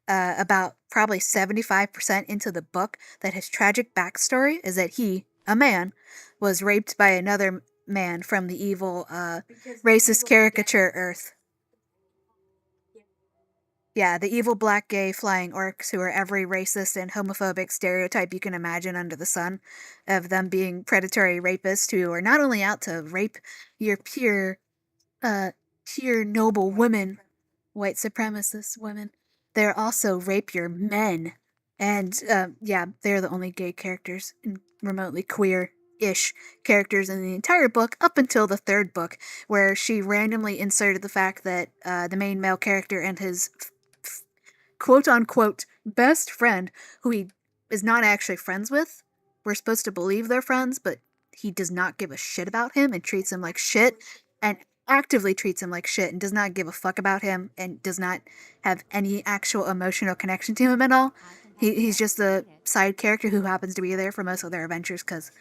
Speaker 2: about probably 75% into the book, that his tragic backstory is that he, a man, was raped by another man from the evil racist caricature Earth. Yeah, the evil black gay flying orcs who are every racist and homophobic stereotype you can imagine under the sun, of them being predatory rapists who are not only out to rape your pure noble women, white supremacist women, they're also rape your men. And yeah, they're the only gay characters and remotely queer-ish characters in the entire book up until the third book, where she randomly inserted the fact that the main male character and his quote-unquote best friend, who he is not actually friends with, we're supposed to believe they're friends, but he does not give a shit about him and treats him like shit, and actively treats him like shit and does not give a fuck about him and does not have any actual emotional connection to him at all. He's just the side character who happens to be there for most of their adventures because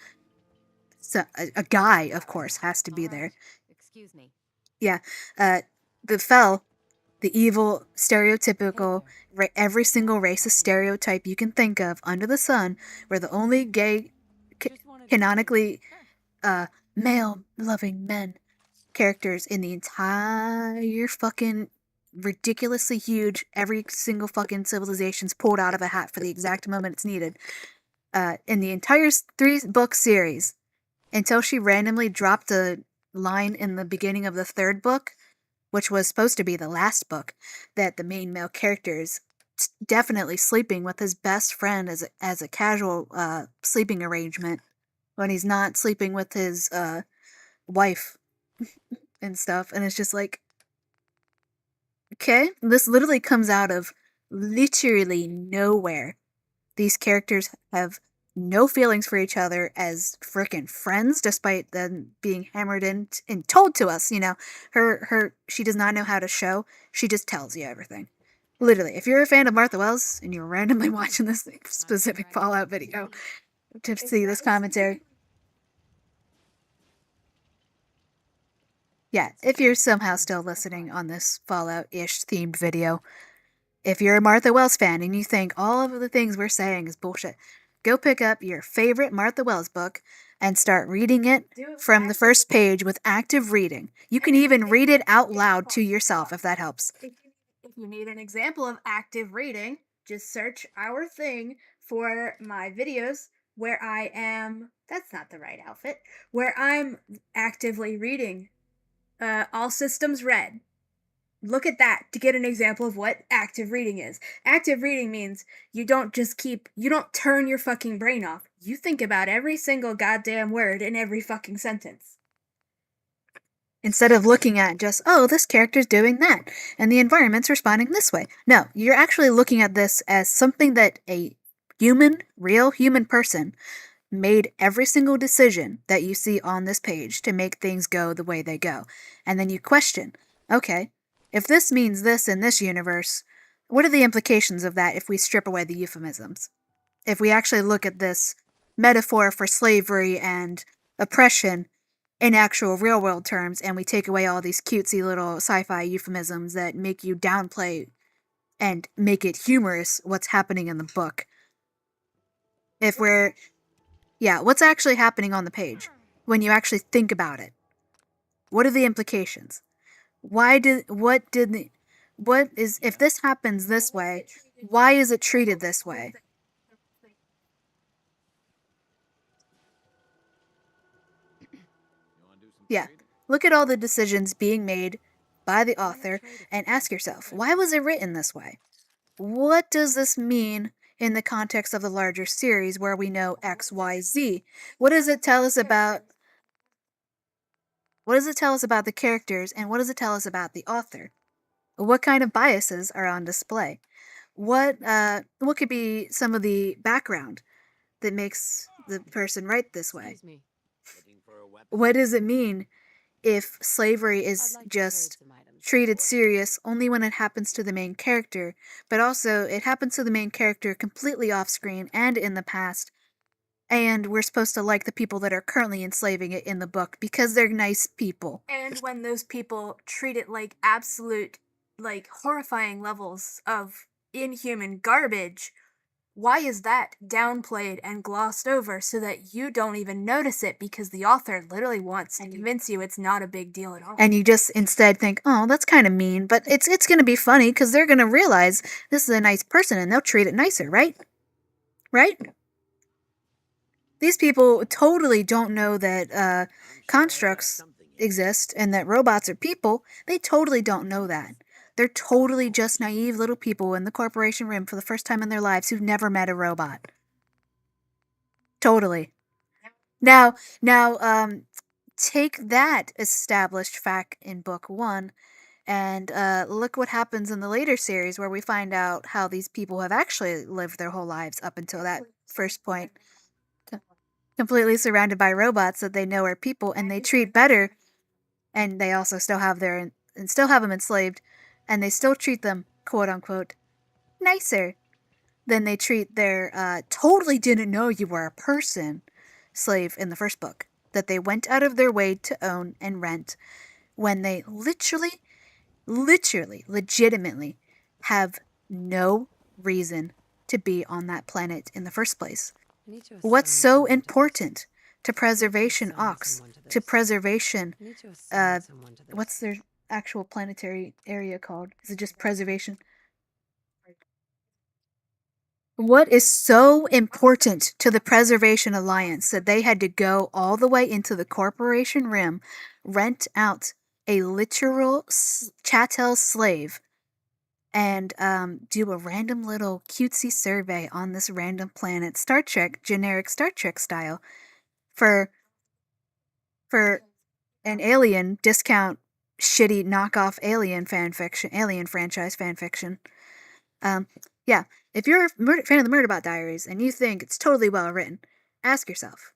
Speaker 2: a guy, of course, has to be there.
Speaker 4: Excuse me.
Speaker 2: Yeah, the Fell, the evil, stereotypical, every single racist stereotype you can think of under the sun, were the only gay, canonically, male-loving men characters in the entire fucking ridiculously huge, every single fucking civilization's pulled out of a hat for the exact moment it's needed. In the entire 3-book series, until she randomly dropped a line in the beginning of the 3rd book, which was supposed to be the last book, that the main male character is definitely sleeping with his best friend as a casual sleeping arrangement when he's not sleeping with his wife and stuff. And it's just like, okay, this literally comes out of literally nowhere. These characters have no feelings for each other as frickin' friends, despite them being hammered in and told to us, you know, she does not know how to show, she just tells you everything. Literally, if you're a fan of Martha Wells and you're randomly watching this specific Fallout video to see this commentary, yeah, if you're somehow still listening on this Fallout-ish themed video, if you're a Martha Wells fan and you think all of the things we're saying is bullshit, go pick up your favorite Martha Wells book and start reading it from the first page with active reading. You can even read it out loud to yourself if that helps.
Speaker 1: If you need an example of active reading, just search our thing for my videos where I am, that's not the right outfit, where I'm actively reading All Systems Red. Look at that to get an example of what active reading is. Active reading means you don't turn your fucking brain off. You think about every single goddamn word in every fucking sentence.
Speaker 2: Instead of looking at just, oh, this character's doing that, and the environment's responding this way. No, you're actually looking at this as something that a real human person made every single decision that you see on this page to make things go the way they go. And then you question, okay, if this means this in this universe, what are the implications of that if we strip away the euphemisms? If we actually look at this metaphor for slavery and oppression in actual real-world terms, and we take away all these cutesy little sci-fi euphemisms that make you downplay and make it humorous what's happening in the book. What's actually happening on the page when you actually think about it? What are the implications? If this happens this way, why is it treated this way? Yeah, look at all the decisions being made by the author and ask yourself, why was it written this way? What does this mean in the context of the larger series where we know X, Y, Z? What does it tell us about the characters, and what does it tell us about the author? What kind of biases are on display? What could be some of the background that makes the person write this way? What does it mean if slavery is just treated serious only when it happens to the main character, but also it happens to the main character completely off screen and in the past, and we're supposed to like the people that are currently enslaving it in the book because they're nice people.
Speaker 1: And when those people treat it like absolute, like, horrifying levels of inhuman garbage, why is that downplayed and glossed over so that you don't even notice it because the author literally wants to convince you it's not a big deal at all?
Speaker 2: And you just instead think, oh, that's kind of mean, but it's going to be funny because they're going to realize this is a nice person and they'll treat it nicer, right? Right? These people totally don't know that constructs exist and that robots are people. They totally don't know that. They're totally just naive little people in the corporation room for the first time in their lives who've never met a robot. Totally. Now, take that established fact in book 1 and look what happens in the later series where we find out how these people have actually lived their whole lives up until that first point. Completely surrounded by robots that they know are people and they treat better and they also still have them enslaved, and they still treat them, quote unquote, nicer than they treat their totally didn't know you were a person slave in the first book that they went out of their way to own and rent, when they literally, legitimately have no reason to be on that planet in the first place. What's so important to preservation Ox, to preservation, what's their actual planetary area called? Is it just preservation? What is so important to the Preservation Alliance that they had to go all the way into the Corporation Rim, rent out a literal chattel slave, and do a random little cutesy survey on this random planet, Star Trek, generic Star Trek style, for an alien discount shitty knockoff alien fanfiction, alien franchise fanfiction. Yeah, if you're a fan of the Murderbot Diaries and you think it's totally well written, ask yourself,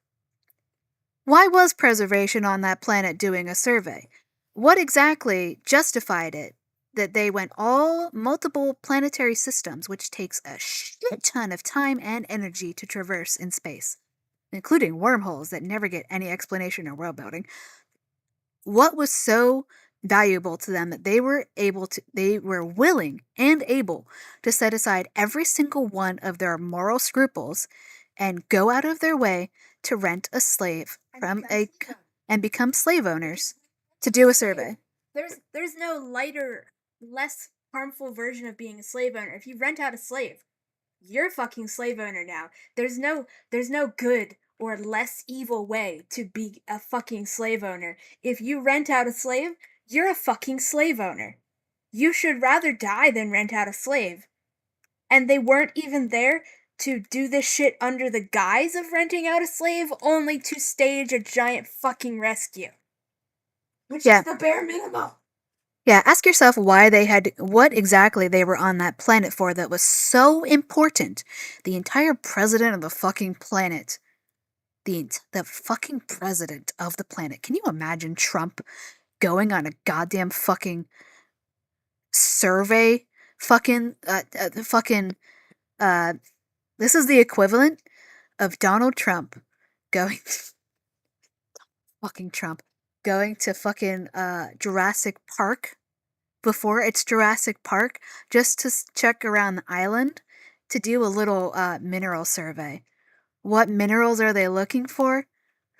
Speaker 2: why was preservation on that planet doing a survey? What exactly justified it that they went all multiple planetary systems, which takes a shit ton of time and energy to traverse in space, including wormholes that never get any explanation or world building? What was so valuable to them that they were willing and able to set aside every single one of their moral scruples and go out of their way to rent a slave and become slave owners to do a survey?
Speaker 1: There's no lighter, less harmful version of being a slave owner. If you rent out a slave, you're a fucking slave owner now. There's no good or less evil way to be a fucking slave owner. If you rent out a slave, you're a fucking slave owner. You should rather die than rent out a slave. And they weren't even there to do this shit under the guise of renting out a slave, only to stage a giant fucking rescue. Which is the bare minimum.
Speaker 2: Yeah, ask yourself what exactly they were on that planet for that was so important. The entire president of the fucking planet. The fucking president of the planet. Can you imagine Trump going on a goddamn fucking survey? This is the equivalent of Donald Trump going fucking Trump going to fucking Jurassic Park before it's Jurassic Park just to check around the island to do a little mineral survey. What minerals are they looking for?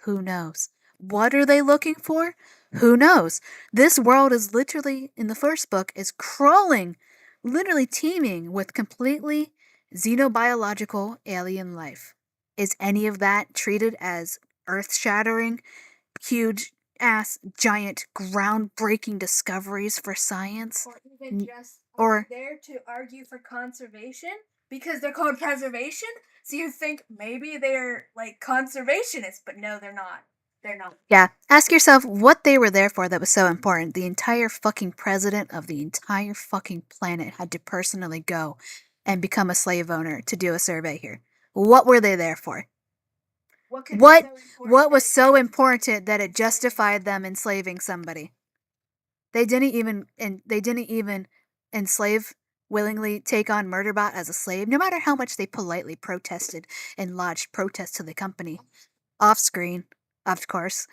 Speaker 2: Who knows? What are they looking for? Who knows? This world is literally, in the first book, is crawling, literally teeming with completely xenobiological alien life. Is any of that treated as earth-shattering, huge ass, giant, groundbreaking discoveries for science?
Speaker 1: Or even just there to argue for conservation? Because they're called preservation? So you think maybe they're like conservationists, but no, they're not. They're not.
Speaker 2: Yeah, ask yourself what they were there for that was so important. The entire fucking president of the entire fucking planet had to personally go and become a slave owner to do a survey here. What were they there for? What was so important that it justified them enslaving somebody? They didn't even enslave, willingly take on Murderbot as a slave, no matter how much they politely protested and lodged protests to the company. Off screen, of course.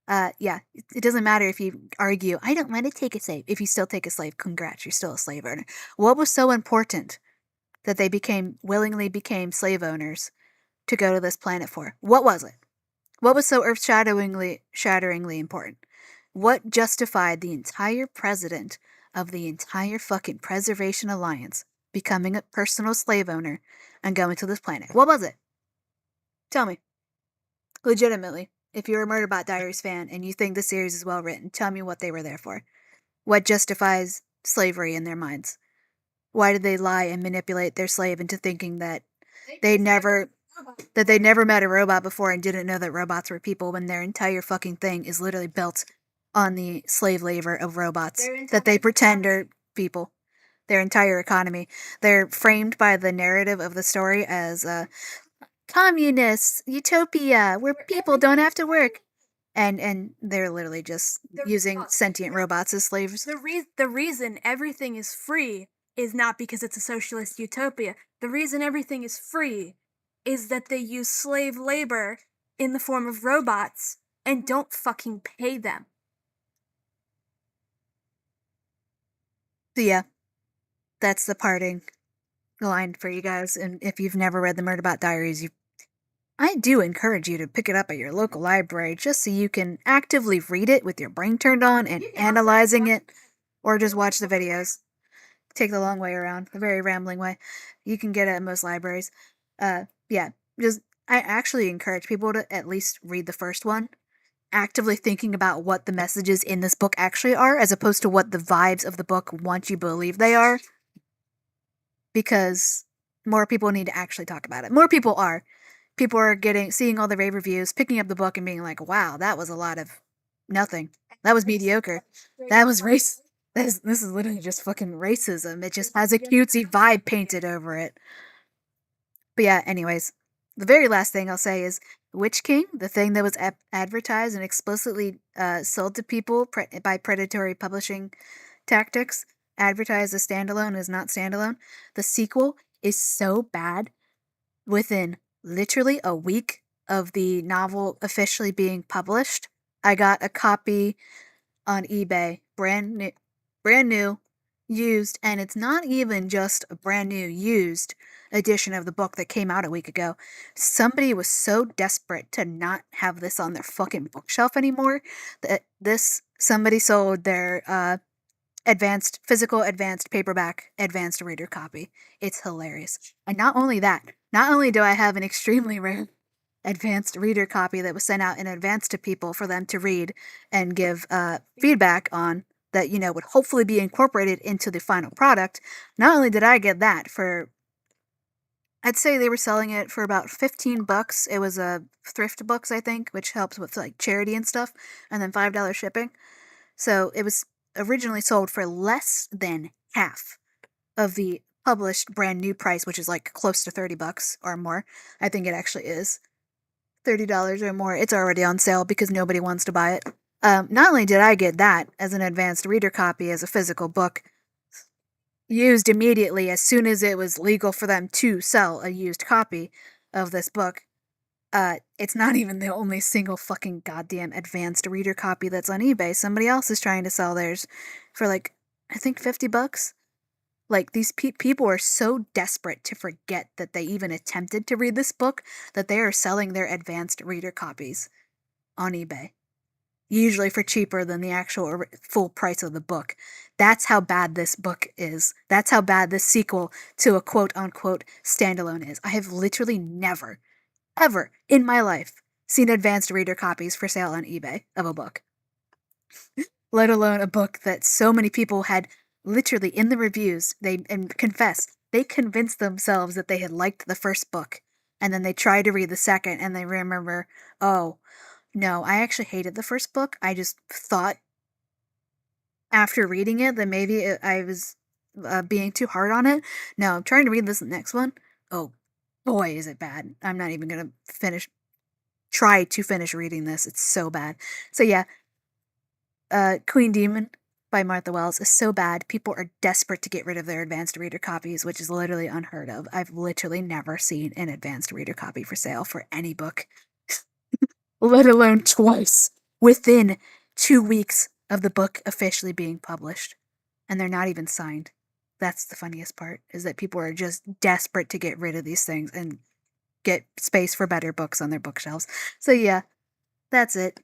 Speaker 2: Yeah, it doesn't matter if you argue, I don't want to take a slave. If you still take a slave, congrats, you're still a slave owner. What was so important that they willingly became slave owners to go to this planet for? What was it? What was so shatteringly important? What justified the entire president of the entire fucking Preservation Alliance becoming a personal slave owner and going to this planet? What was it? Tell me. Legitimately, if you're a Murderbot Diaries fan and you think the series is well written, tell me what they were there for. What justifies slavery in their minds? Why did they lie and manipulate their slave into thinking that they never met a robot before and didn't know that robots were people, when their entire fucking thing is literally built on the slave labor of robots that they pretend are people? Their entire economy. They're framed by the narrative of the story as communists, utopia, where people don't have to work. And they're literally just using sentient robots as slaves.
Speaker 1: The reason everything is free is not because it's a socialist utopia. The reason everything is free is that they use slave labor in the form of robots and don't fucking pay them.
Speaker 2: So yeah, that's the parting line for you guys. And if you've never read the Murderbot Diaries, I do encourage you to pick it up at your local library just so you can actively read it with your brain turned on and analyzing it, or just watch the videos. Take the long way around, the very rambling way. You can get it at most libraries. Yeah, just I actually encourage people to at least read the first one, actively thinking about what the messages in this book actually are, as opposed to what the vibes of the book want you to believe they are. Because more people need to actually talk about it. More people are. People are seeing all the rave reviews, picking up the book and being like, wow, that was a lot of nothing. That was mediocre. That was race. This is literally just fucking racism. It just has a cutesy vibe painted over it. But yeah, anyways, the very last thing I'll say is Witch King, the thing that was advertised and explicitly sold to people by predatory publishing tactics, advertised as standalone, is not standalone. The sequel is so bad. Within literally a week of the novel officially being published, I got a copy on eBay, brand new, used, and it's not even just a brand new used edition of the book that came out a week ago. Somebody was so desperate to not have this on their fucking bookshelf anymore that somebody sold their physical advanced paperback advanced reader copy. It's hilarious. And not only that, not only do I have an extremely rare advanced reader copy that was sent out in advance to people for them to read and give feedback on, that would hopefully be incorporated into the final product. Not only did I get that for, I'd say they were selling it for about $15. It was a thrift books, I think, which helps with like charity and stuff, and then $5 shipping. So it was originally sold for less than half of the published brand new price, which is like close to $30 or more. I think it actually is $30 or more. It's already on sale because nobody wants to buy it. Not only did I get that as an advanced reader copy as a physical book, used immediately as soon as it was legal for them to sell a used copy of this book. It's not even the only single fucking goddamn advanced reader copy that's on eBay. Somebody else is trying to sell theirs for like, I think $50. Like, these people are so desperate to forget that they even attempted to read this book that they are selling their advanced reader copies on eBay. Usually for cheaper than the actual full price of the book. That's how bad this book is. That's how bad this sequel to a quote-unquote standalone is. I have literally never, ever in my life seen advanced reader copies for sale on eBay of a book. Let alone a book that so many people had literally in the reviews, they convinced themselves that they had liked the first book, and then they tried to read the second and they remember, oh, no, I actually hated the first book. I just thought after reading it that maybe I was being too hard on it. No, I'm trying to read this next one. Oh, boy, is it bad. I'm not even going to try to finish reading this. It's so bad. So yeah, Queen Demon by Martha Wells is so bad, people are desperate to get rid of their advanced reader copies, which is literally unheard of. I've literally never seen an advanced reader copy for sale for any book. Let alone twice within 2 weeks of the book officially being published. And they're not even signed. That's the funniest part, is that people are just desperate to get rid of these things and get space for better books on their bookshelves. So yeah, that's it.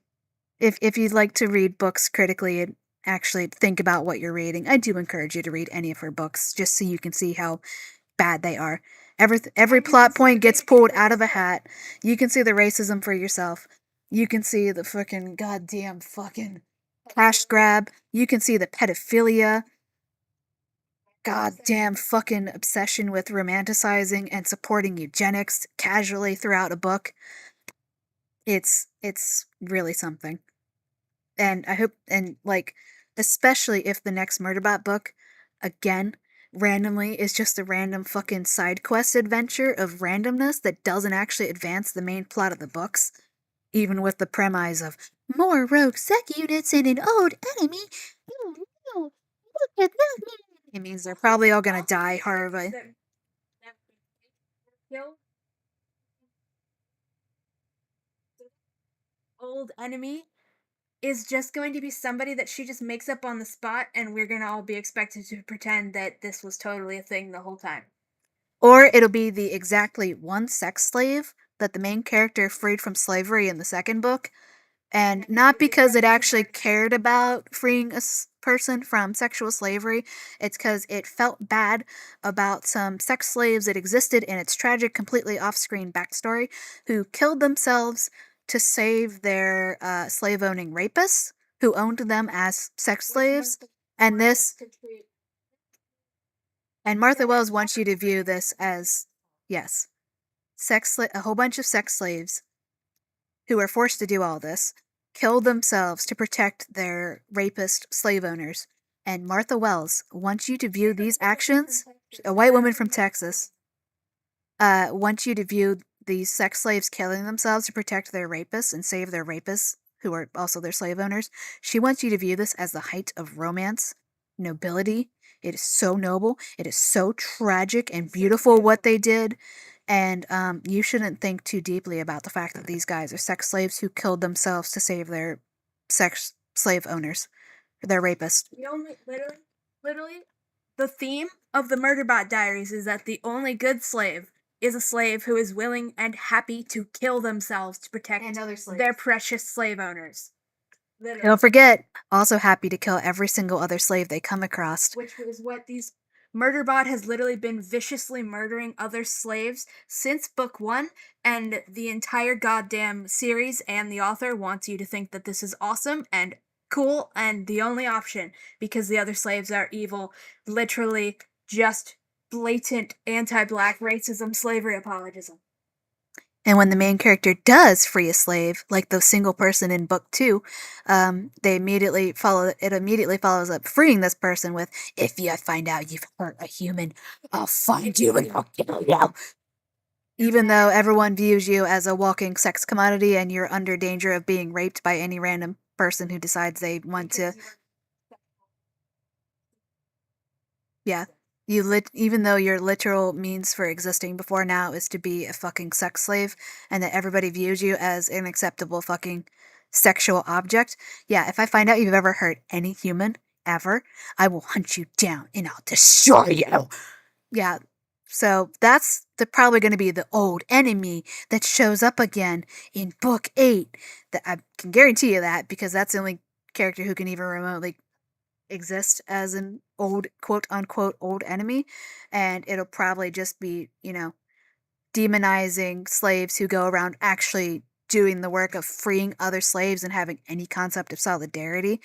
Speaker 2: If you'd like to read books critically and actually think about what you're reading, I do encourage you to read any of her books, just so you can see how bad they are. Every plot point gets pulled out of a hat. You can see the racism for yourself. You can see the fucking goddamn fucking cash grab. You can see the pedophilia. Goddamn fucking obsession with romanticizing and supporting eugenics casually throughout a book. It's really something. And I hope, and like, especially if the next Murderbot book, again, randomly is just a random fucking side quest adventure of randomness that doesn't actually advance the main plot of the books. even with the premise of more rogue sec units and an old enemy. Oh no, look at that. It means they're probably all gonna die horribly.
Speaker 1: Old enemy is just going to be somebody that she just makes up on the spot, and we're gonna all be expected to pretend that this was totally a thing the whole time.
Speaker 2: Or it'll be the exactly one sex slave that the main character freed from slavery in the second book, and not because it actually cared about freeing a person from sexual slavery, it's because it felt bad about some sex slaves that existed in its tragic, completely off screen backstory who killed themselves to save their slave owning rapists who owned them as sex slaves. And this. And Martha Wells wants you to view this as, yes, a whole bunch of sex slaves who were forced to do all this, killed themselves to protect their rapist slave owners. And Martha Wells wants you to view these actions, a white woman from Texas, wants you to view these sex slaves killing themselves to protect their rapists and save their rapists, who are also their slave owners. She wants you to view this as the height of romance, nobility. It is so noble. It is so tragic and beautiful what they did. And you shouldn't think too deeply about the fact that these guys are sex slaves who killed themselves to save their sex slave owners, their rapists.
Speaker 1: Literally, the theme of the Murderbot Diaries is that the only good slave is a slave who is willing and happy to kill themselves to protect their precious slave owners. Literally.
Speaker 2: Don't forget, also happy to kill every single other slave they come across.
Speaker 1: Which is what these Murderbot has literally been viciously murdering other slaves since book 1, and the entire goddamn series and the author wants you to think that this is awesome and cool and the only option because the other slaves are evil, literally just blatant anti-black racism, slavery apologism.
Speaker 2: And when the main character does free a slave, like the single person in book 2, it immediately follows up freeing this person with, "If you find out you've hurt a human, I'll find you and I'll kill you." Even though everyone views you as a walking sex commodity and you're under danger of being raped by any random person who decides they want to. Yeah. Even though your literal means for existing before now is to be a fucking sex slave, and that everybody views you as an acceptable fucking sexual object. Yeah, if I find out you've ever hurt any human, ever, I will hunt you down and I'll destroy you. Yeah, so that's probably going to be the old enemy that shows up again in book 8. That I can guarantee you that, because that's the only character who can even remotely exist as an old, quote unquote, old enemy. And it'll probably just be, demonizing slaves who go around actually doing the work of freeing other slaves and having any concept of solidarity,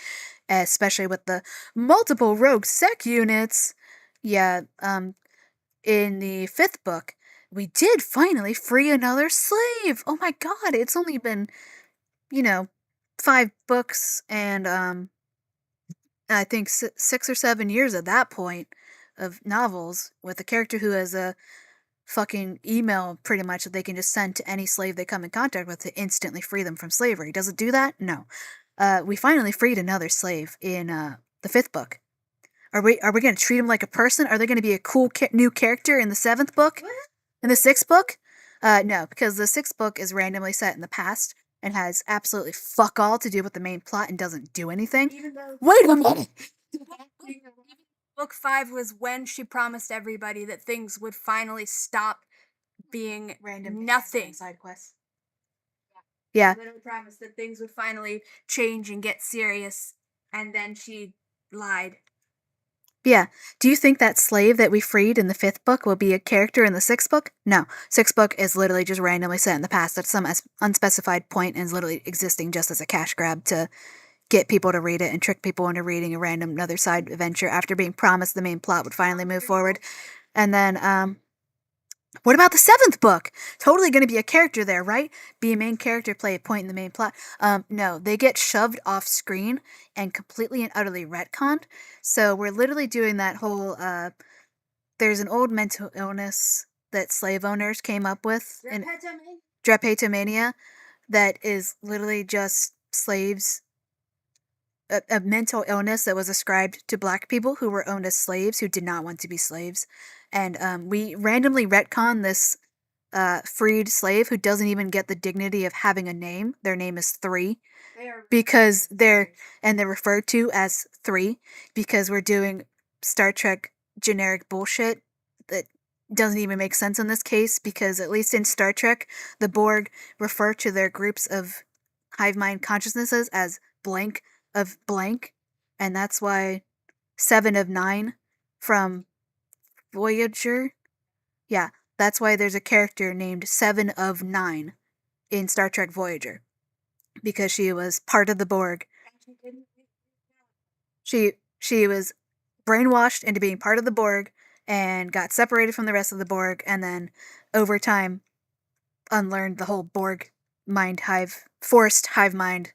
Speaker 2: especially with the multiple rogue sec units. Yeah, in the 5th book, we did finally free another slave. Oh my god, it's only been, 5 books and I think 6 or 7 years at that point of novels with a character who has a fucking email pretty much that they can just send to any slave they come in contact with to instantly free them from slavery. Does it do that? No. We finally freed another slave in the 5th book. Are we going to treat him like a person? Are they going to be a cool new character in the 7th book? What? In the 6th book? No, because the 6th book is randomly set in the past and has absolutely fuck all to do with the main plot and doesn't do anything. Wait a minute!
Speaker 1: Book 5 was when she promised everybody that things would finally stop being
Speaker 2: Random
Speaker 1: nothing.
Speaker 2: Side quests.
Speaker 1: Yeah. She literally promised that things would finally change and get serious, and then she lied.
Speaker 2: Yeah. Do you think that slave that we freed in the 5th book will be a character in the 6th book? No. 6th book is literally just randomly set in the past at some unspecified point and is literally existing just as a cash grab to get people to read it and trick people into reading a random another side adventure after being promised the main plot would finally move forward. And then, what about the 7th book? Totally going to be a character there, right? Be a main character, play a point in the main plot. No, they get shoved off screen and completely and utterly retconned. So we're literally doing that whole, there's an old mental illness that slave owners came up with. Drapetomania. that is literally just slaves, a mental illness that was ascribed to black people who were owned as slaves who did not want to be slaves. And we randomly retcon this freed slave who doesn't even get the dignity of having a name. Their name is Three because they're referred to as Three because we're doing Star Trek generic bullshit that doesn't even make sense in this case, because at least in Star Trek, the Borg refer to their groups of hive mind consciousnesses as blank of blank, and that's why 7 of 9 from Voyager, yeah, that's why there's a character named 7 of 9 in Star Trek Voyager, because she was part of the Borg. She was brainwashed into being part of the Borg and got separated from the rest of the Borg, and then over time unlearned the whole Borg forced hive mind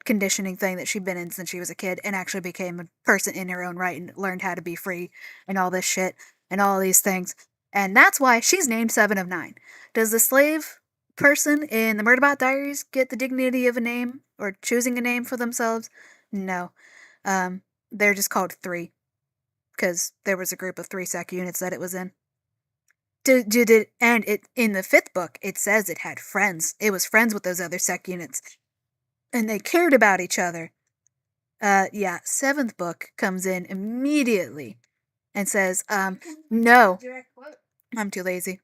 Speaker 2: conditioning thing that she'd been in since she was a kid, and actually became a person in her own right and learned how to be free and all this shit and all these things. And that's why she's named 7 of 9. Does the slave person in the Murderbot Diaries get the dignity of a name or choosing a name for themselves? No. They're just called Three because there was a group of 3 sec units that it was in. And it in the 5th book, it says it had friends. It was friends with those other sec units, and they cared about each other. Yeah, 7th book comes in immediately and says, no. I'm too lazy.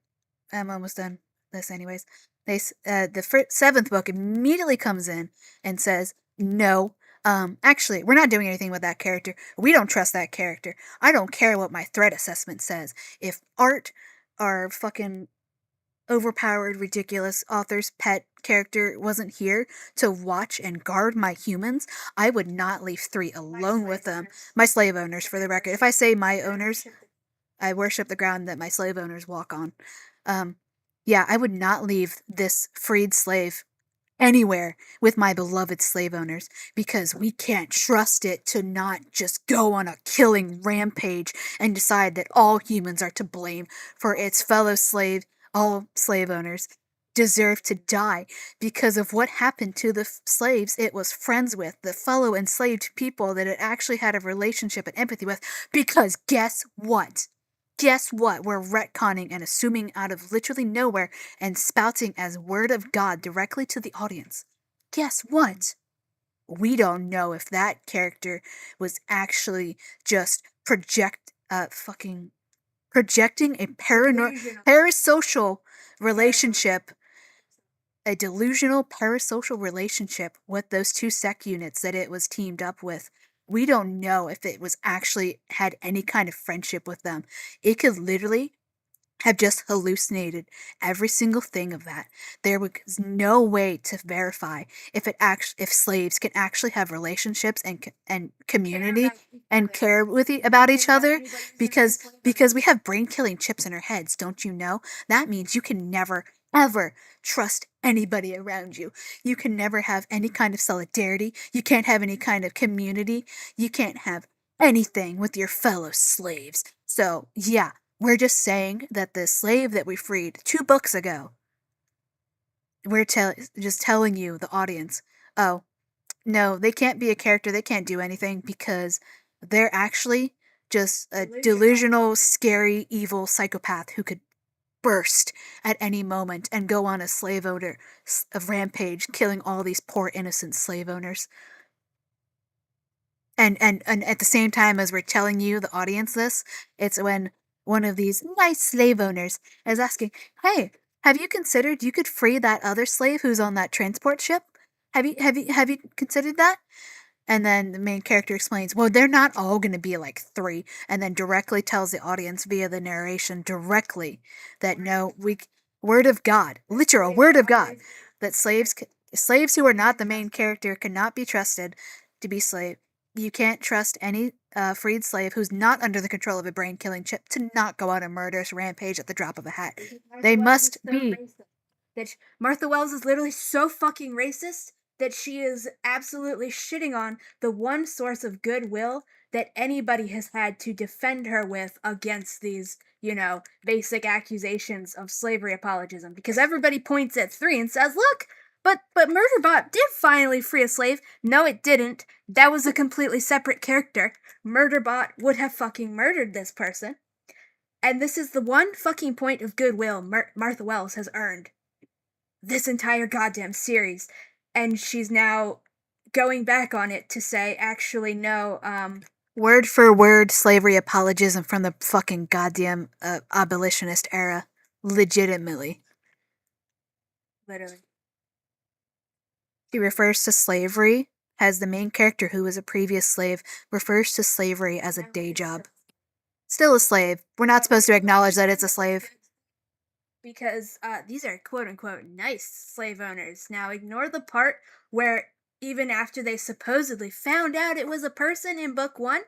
Speaker 2: I'm almost done this anyways. The 7th book immediately comes in and says, no, actually, we're not doing anything with that character. We don't trust that character. I don't care what my threat assessment says. If Art, our fucking overpowered, ridiculous author's pet character, wasn't here to watch and guard my humans, I would not leave 3 alone with them. My slave owners, for the record. If I say my owners, I worship the ground that my slave owners walk on. Yeah, I would not leave this freed slave anywhere with my beloved slave owners, because we can't trust it to not just go on a killing rampage and decide that all humans are to blame for its fellow slave. All slave owners deserve to die because of what happened to the slaves it was friends with, the fellow enslaved people that it actually had a relationship and empathy with. Because guess what? Guess what? We're retconning and assuming out of literally nowhere and spouting as word of God directly to the audience. Guess what? We don't know if that character was actually just projecting a parasocial relationship, a delusional parasocial relationship with those 2 sec units that it was teamed up with. We don't know if it was actually had any kind of friendship with them. It could literally have just hallucinated every single thing of that. There was no way to verify if slaves can actually have relationships and community and care about each other, because we have brain killing chips in our heads. Don't you know? That means you can never ever trust anybody around you. You can never have any kind of solidarity. You can't have any kind of community. You can't have anything with your fellow slaves. So, yeah, we're just saying that the slave that we freed 2 books ago, we're just telling you, the audience, oh, no, they can't be a character, they can't do anything, because they're actually just a delusional, scary, evil psychopath who could burst at any moment and go on a rampage, killing all these poor innocent slave owners. And at the same time as we're telling you, the audience, this, it's when one of these nice slave owners is asking, hey, have you considered you could free that other slave who's on that transport ship? Have you considered that? And then the main character explains, well, they're not all going to be like 3, and then directly tells the audience via the narration directly that no, word of God, literal word of God, that slaves who are not the main character cannot be trusted to be slave. You can't trust any freed slave who's not under the control of a brain-killing chip to not go on a murderous rampage at the drop of a hat. They must be.
Speaker 1: That Martha Wells is literally so fucking racist that she is absolutely shitting on the one source of goodwill that anybody has had to defend her with against these, basic accusations of slavery apologism. Because everybody points at 3 and says, look, But Murderbot did finally free a slave. No, it didn't. That was a completely separate character. Murderbot would have fucking murdered this person. And this is the one fucking point of goodwill Martha Wells has earned this entire goddamn series. And she's now going back on it to say, actually, no,
Speaker 2: Word for word slavery apologism from the fucking goddamn abolitionist era. Legitimately.
Speaker 1: literally.
Speaker 2: He refers to slavery as the main character who was a previous slave refers to slavery as a day job. Still a slave. We're not supposed to acknowledge that it's a slave.
Speaker 1: Because these are quote-unquote nice slave owners. Now, ignore the part where even after they supposedly found out it was a person in book 1,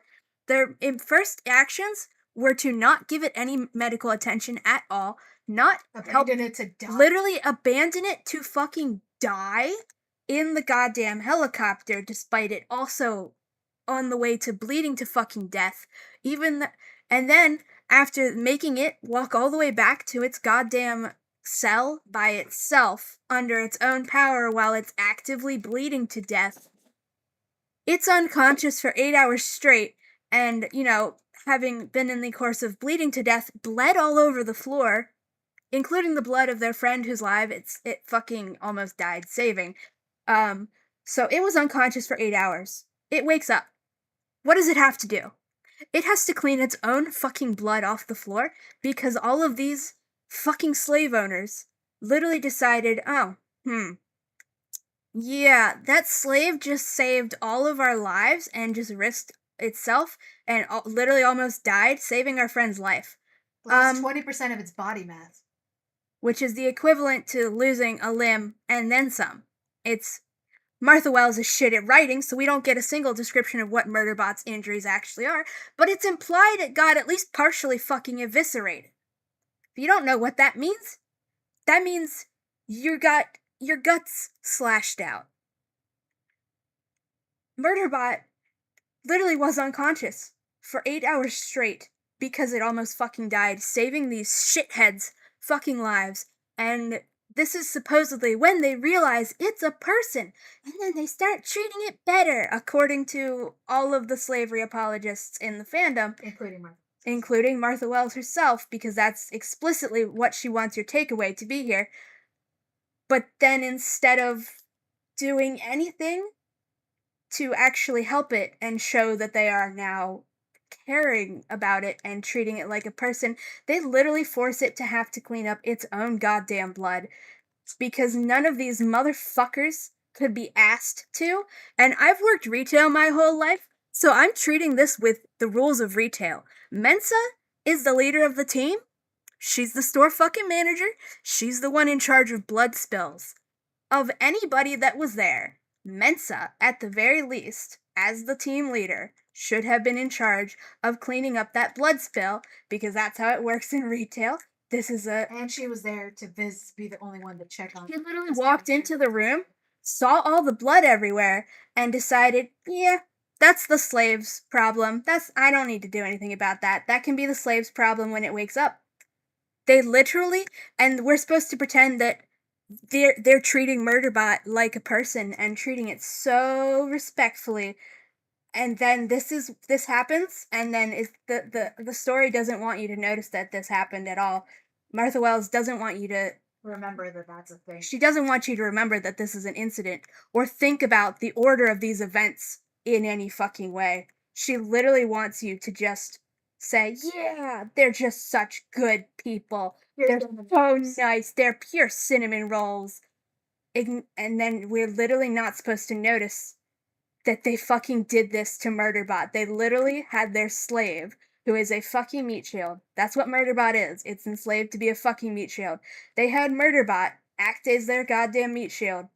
Speaker 1: their first actions were to not give it any medical attention at all, not
Speaker 2: Abandon it to die.
Speaker 1: literally abandon it to fucking die in the goddamn helicopter, despite it also on the way to bleeding to fucking death. And then, after making it walk all the way back to its goddamn cell by itself, under its own power while it's actively bleeding to death, it's unconscious for 8 hours straight, and, having been in the course of bleeding to death, bled all over the floor, including the blood of their friend whose life it fucking almost died saving. So it was unconscious for 8 hours. It wakes up. What does it have to do? It has to clean its own fucking blood off the floor because all of these fucking slave owners literally decided, yeah, that slave just saved all of our lives and just risked itself and literally almost died, saving our friend's life.
Speaker 2: Lost 20% of its body mass.
Speaker 1: Which is the equivalent to losing a limb and then some. It's Martha Wells is shit at writing, so we don't get a single description of what Murderbot's injuries actually are, but it's implied it got at least partially fucking eviscerated. If you don't know what that means you got your guts slashed out. Murderbot literally was unconscious for 8 hours straight because it almost fucking died, saving these shitheads' fucking lives, and this is supposedly when they realize it's a person, and then they start treating it better, according to all of the slavery apologists in the fandom. Including Martha Wells herself, because that's explicitly what she wants your takeaway to be here. But then instead of doing anything to actually help it and show that they are now caring about it and treating it like a person, they literally force it to have to clean up its own goddamn blood. Because none of these motherfuckers could be asked to. And I've worked retail my whole life, so I'm treating this with the rules of retail. Mensa is the leader of the team. She's the store fucking manager. She's the one in charge of blood spills. Of anybody that was there, Mensa, at the very least, as the team leader, should have been in charge of cleaning up that blood spill, because that's how it works in retail.
Speaker 2: And she was there to be the only one to check on.
Speaker 1: She literally walked into the room, saw all the blood everywhere, and decided, yeah, that's the slave's problem. I don't need to do anything about that. That can be the slave's problem when it wakes up. They literally, and we're supposed to pretend that they're treating Murderbot like a person and treating it so respectfully. And then this happens, and then the story doesn't want you to notice that this happened at all. Martha Wells doesn't want you to
Speaker 2: remember that that's a thing.
Speaker 1: She doesn't want you to remember that this is an incident or think about the order of these events in any fucking way. She literally wants you to just say, yeah, they're just such good people. They're so nice. They're pure cinnamon rolls. And then we're literally not supposed to notice that they fucking did this to Murderbot. They literally had their slave, who is a fucking meat shield. That's what Murderbot is. It's enslaved to be a fucking meat shield. They had Murderbot act as their goddamn meat shield.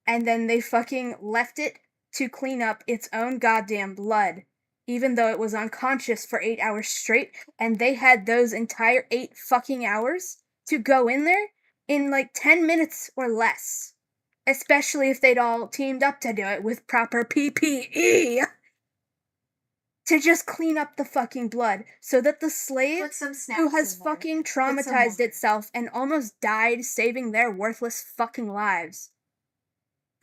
Speaker 1: And then they fucking left it to clean up its own goddamn blood, even though it was unconscious for 8 hours straight, and they had those entire 8 fucking hours to go in there in like 10 minutes or less. Especially if they'd all teamed up to do it with proper PPE. To just clean up the fucking blood so that the slave who has fucking traumatized itself and almost died saving their worthless fucking lives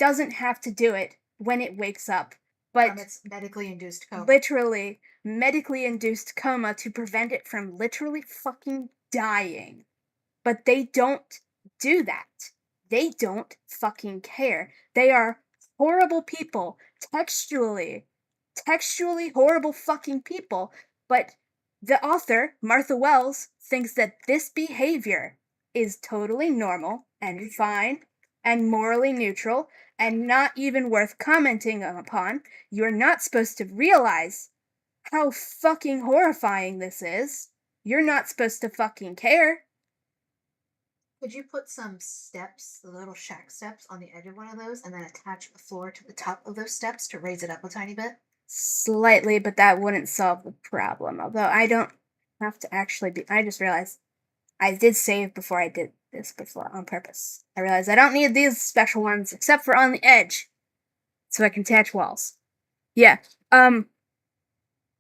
Speaker 1: doesn't have to do it when it wakes up, but
Speaker 2: It's medically induced coma.
Speaker 1: literally medically induced coma to prevent it from literally fucking dying. But they don't do that. They don't fucking care. They are horrible people, textually horrible fucking people, but the author, Martha Wells, thinks that this behavior is totally normal and fine and morally neutral and not even worth commenting upon. You're not supposed to realize how fucking horrifying this is. You're not supposed to fucking care.
Speaker 2: Could you put some steps, the little shack steps, on the edge of one of those and then attach a floor to the top of those steps to raise it up a tiny bit?
Speaker 1: Slightly, but that wouldn't solve the problem. Although I don't have to actually be. I just realized I did save before I did this before on purpose. I realized I don't need these special ones except for on the edge, so I can attach walls. Yeah.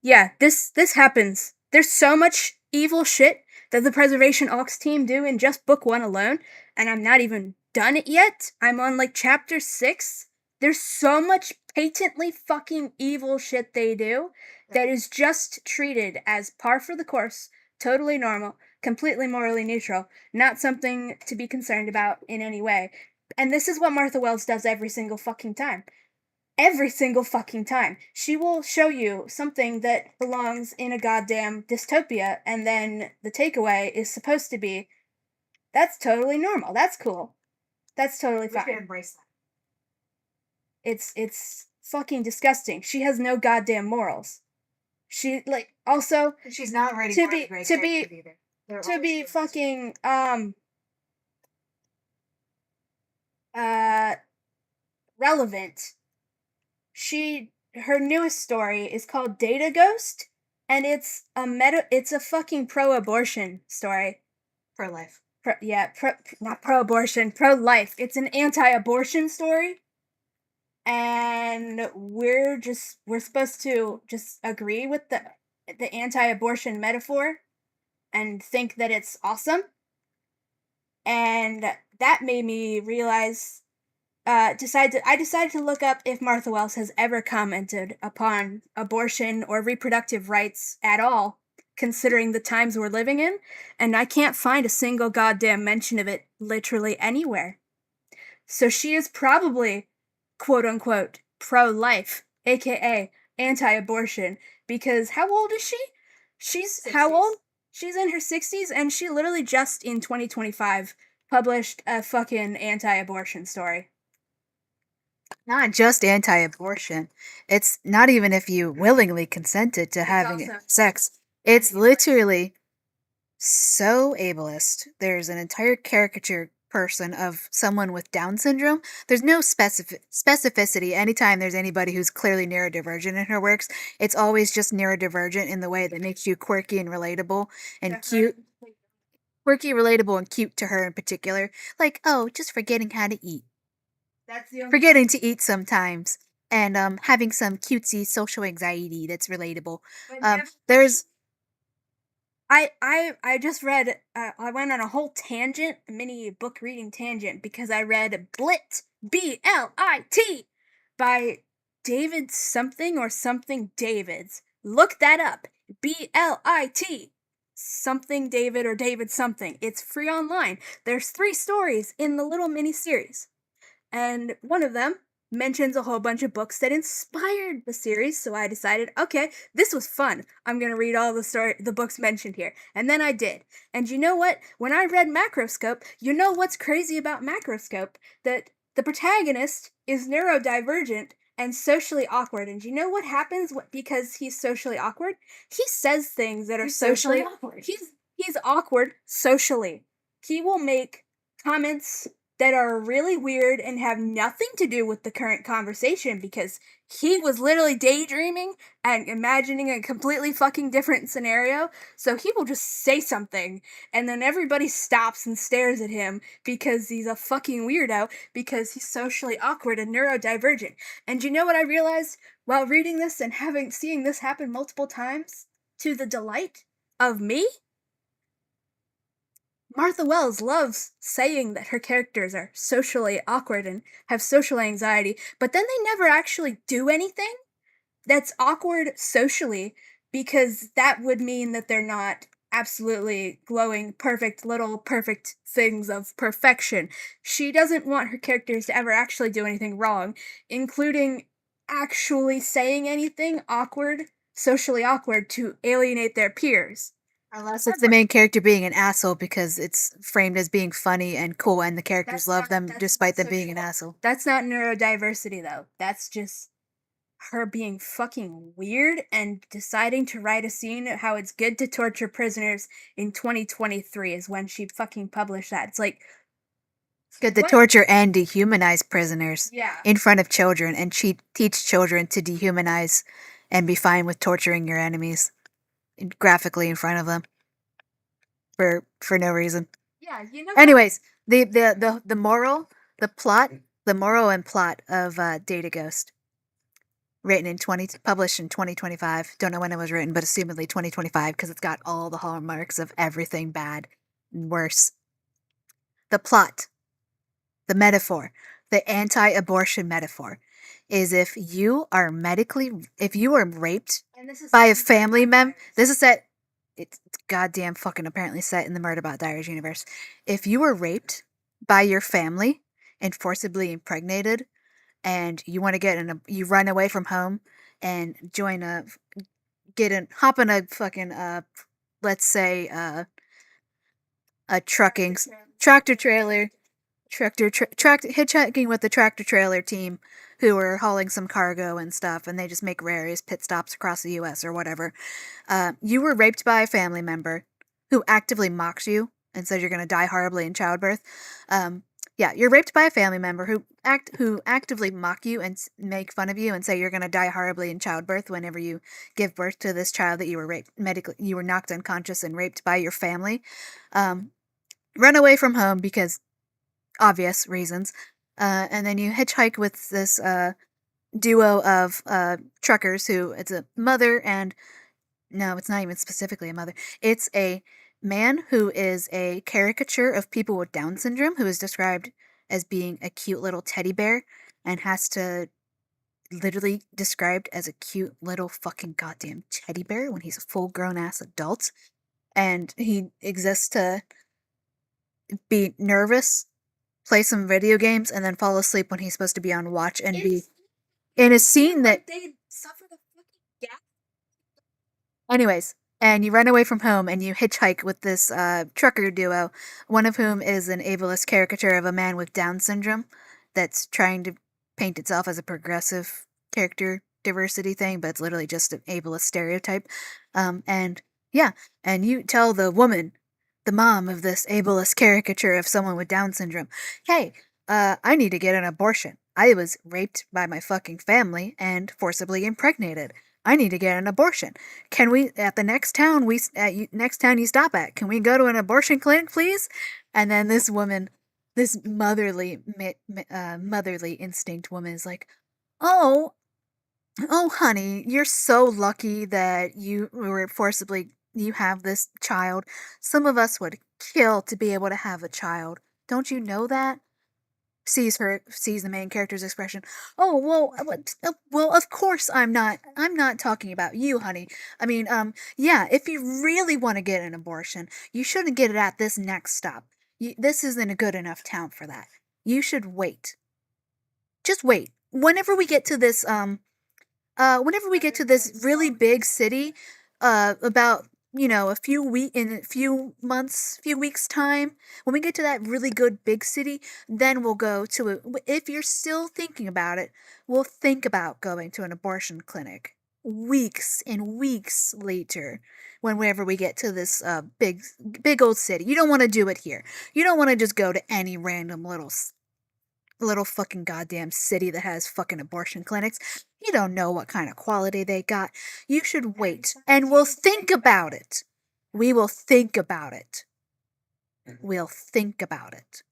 Speaker 1: Yeah. This happens. There's so much evil shit that the Preservation Aux team do in just book 1 alone, and I'm not even done it yet. I'm on like chapter 6. There's so much patently fucking evil shit they do that is just treated as par for the course, totally normal, completely morally neutral, not something to be concerned about in any way. And this is what Martha Wells does every single fucking time. Every single fucking time. She will show you something that belongs in a goddamn dystopia, and then the takeaway is supposed to be, that's totally normal. That's cool. That's totally
Speaker 2: We should
Speaker 1: fine.
Speaker 2: embrace that.
Speaker 1: It's fucking disgusting. She has no goddamn morals. She, like, also,
Speaker 2: She's not ready
Speaker 1: to
Speaker 2: for
Speaker 1: be-
Speaker 2: the great
Speaker 1: to be-
Speaker 2: characters either. They're
Speaker 1: to
Speaker 2: all
Speaker 1: be
Speaker 2: just-
Speaker 1: fucking, relevant, her newest story is called Data Ghost, and it's a fucking pro-abortion story.
Speaker 2: pro-life.
Speaker 1: Not pro-abortion, pro-life. It's an anti-abortion story, and we're supposed to just agree with the anti-abortion metaphor and think that it's awesome. And that made me realize I decided to look up if Martha Wells has ever commented upon abortion or reproductive rights at all, considering the times we're living in, and I can't find a single goddamn mention of it literally anywhere. So she is probably, quote unquote, pro-life, aka anti-abortion, because how old is she? She's
Speaker 2: 60s.
Speaker 1: How old? She's in her 60s, and she literally just in 2025 published a fucking anti-abortion story.
Speaker 2: Not just anti-abortion. It's not even if you willingly consented to having
Speaker 1: also
Speaker 2: sex. It's literally so ableist. There's an entire caricature person of someone with Down syndrome. There's no specificity anytime there's anybody who's clearly neurodivergent in her works. It's always just neurodivergent in the way that makes you quirky and relatable and cute. Quirky, relatable, and cute to her in particular. Like, oh, just forgetting how to eat.
Speaker 1: That's the only
Speaker 2: Forgetting to eat sometimes. And having some cutesy social anxiety that's relatable. There's
Speaker 1: I just read, I went on a whole tangent, a mini book reading tangent, because I read Blit, B-L-I-T, by David something or something Davids. Look that up. B-L-I-T. Something David or David something. It's free online. There's 3 stories in the little mini series. And one of them mentions a whole bunch of books that inspired the series, so I decided, okay, this was fun. I'm gonna read all the books mentioned here. And then I did. And you know what? When I read Macroscope, you know what's crazy about Macroscope? That the protagonist is neurodivergent and socially awkward. And you know what happens because he's socially awkward? He says things that are socially
Speaker 2: awkward.
Speaker 1: He's awkward socially. He will make comments that are really weird and have nothing to do with the current conversation, because he was literally daydreaming and imagining a completely fucking different scenario. So he will just say something, and then everybody stops and stares at him because he's a fucking weirdo, because he's socially awkward and neurodivergent. And you know what I realized while reading this and seeing this happen multiple times, to the delight of me? Martha Wells loves saying that her characters are socially awkward and have social anxiety, but then they never actually do anything that's awkward socially, because that would mean that they're not absolutely glowing, perfect little perfect things of perfection. She doesn't want her characters to ever actually do anything wrong, including actually saying anything awkward, socially awkward, to alienate their peers.
Speaker 2: Unless it's the main character being an asshole because it's framed as being funny and cool and the characters love them despite them being an asshole.
Speaker 1: That's not neurodiversity, though. That's just her being fucking weird and deciding to write a scene how it's good to torture prisoners in 2023 is when she fucking published that. It's like,
Speaker 2: Good to
Speaker 1: what?
Speaker 2: torture and dehumanize prisoners
Speaker 1: Yeah.
Speaker 2: in front of children and teach children to dehumanize and be fine with torturing your enemies graphically in front of them for no reason.
Speaker 1: Yeah, you know.
Speaker 2: Anyways, the moral, the moral and plot of Data Ghost, published in 2025. Don't know when it was written, but assumedly 2025 because it's got all the hallmarks of everything bad and worse. The plot, the metaphor, the anti-abortion metaphor is if you are raped by a family member, this is set, it's goddamn fucking apparently set in the Murderbot Diaries universe. If you were raped by your family and forcibly impregnated, and you want to you run away from home and hop in a fucking, let's say, a tractor trailer, hitchhiking with the tractor trailer team who are hauling some cargo and stuff, and they just make various pit stops across the U.S. or whatever. You were raped by a family member who actively mocks you and says you're going to die horribly in childbirth. Yeah, you're raped by a family member who actively mock you and make fun of you and say you're going to die horribly in childbirth whenever you give birth to this child that you were you were knocked unconscious and raped by your family. Run away from home because obvious reasons. And then you hitchhike with this duo of truckers who, it's a mother and, no, it's not even specifically a mother. It's a man who is a caricature of people with Down syndrome, who is described as being a cute little teddy bear and has to literally described as a cute little fucking goddamn teddy bear when he's a full grown ass adult. And he exists to be nervous, play some video games, and then fall asleep when he's supposed to be on watch and be in a scene that
Speaker 1: they suffer the fucking gas.
Speaker 2: Anyways, and you run away from home and you hitchhike with this trucker duo, one of whom is an ableist caricature of a man with Down syndrome that's trying to paint itself as a progressive character diversity thing, but it's literally just an ableist stereotype. And yeah, and you tell the woman, the mom of this ableist caricature of someone with Down syndrome, hey, I need to get an abortion. I was raped by my fucking family and forcibly impregnated. I need to get an abortion. Can we, at the next town next town you stop at, can we go to an abortion clinic, please? And then this woman, this motherly instinct woman is like, oh, honey, you're so lucky that you have this child. Some of us would kill to be able to have a child. Don't you know that? Sees the main character's expression. Oh, well, of course I'm not talking about you, honey. I mean, yeah, if you really want to get an abortion, you shouldn't get it at this next stop. This isn't a good enough town for that. You should wait. Just wait. Whenever we get to this really big city, about, a few weeks time, when we get to that really good big city, then we'll go to if you're still thinking about it, we'll think about going to an abortion clinic weeks and weeks later, whenever we get to this big old city. You don't want to do it here. You don't want to just go to any random little fucking goddamn city that has fucking abortion clinics. You don't know what kind of quality they got. You should wait, and we'll think about it. We will think about it. We'll think about it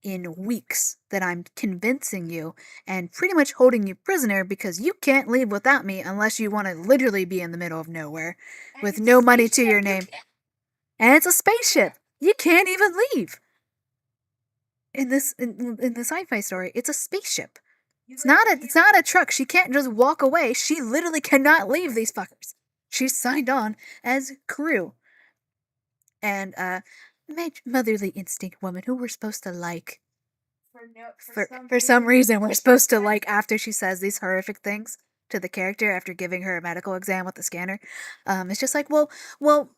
Speaker 2: in weeks that I'm convincing you and pretty much holding you prisoner because you can't leave without me unless you want to literally be in the middle of nowhere with no money to your name. And it's a spaceship. You can't even leave. In the sci-fi story, it's a spaceship. It's not a truck. She can't just walk away. She literally cannot leave these fuckers. She's signed on as crew. And motherly instinct woman who we're supposed to like. For some reason we're supposed to like after she says these horrific things to the character after giving her a medical exam with the scanner. It's just like, well,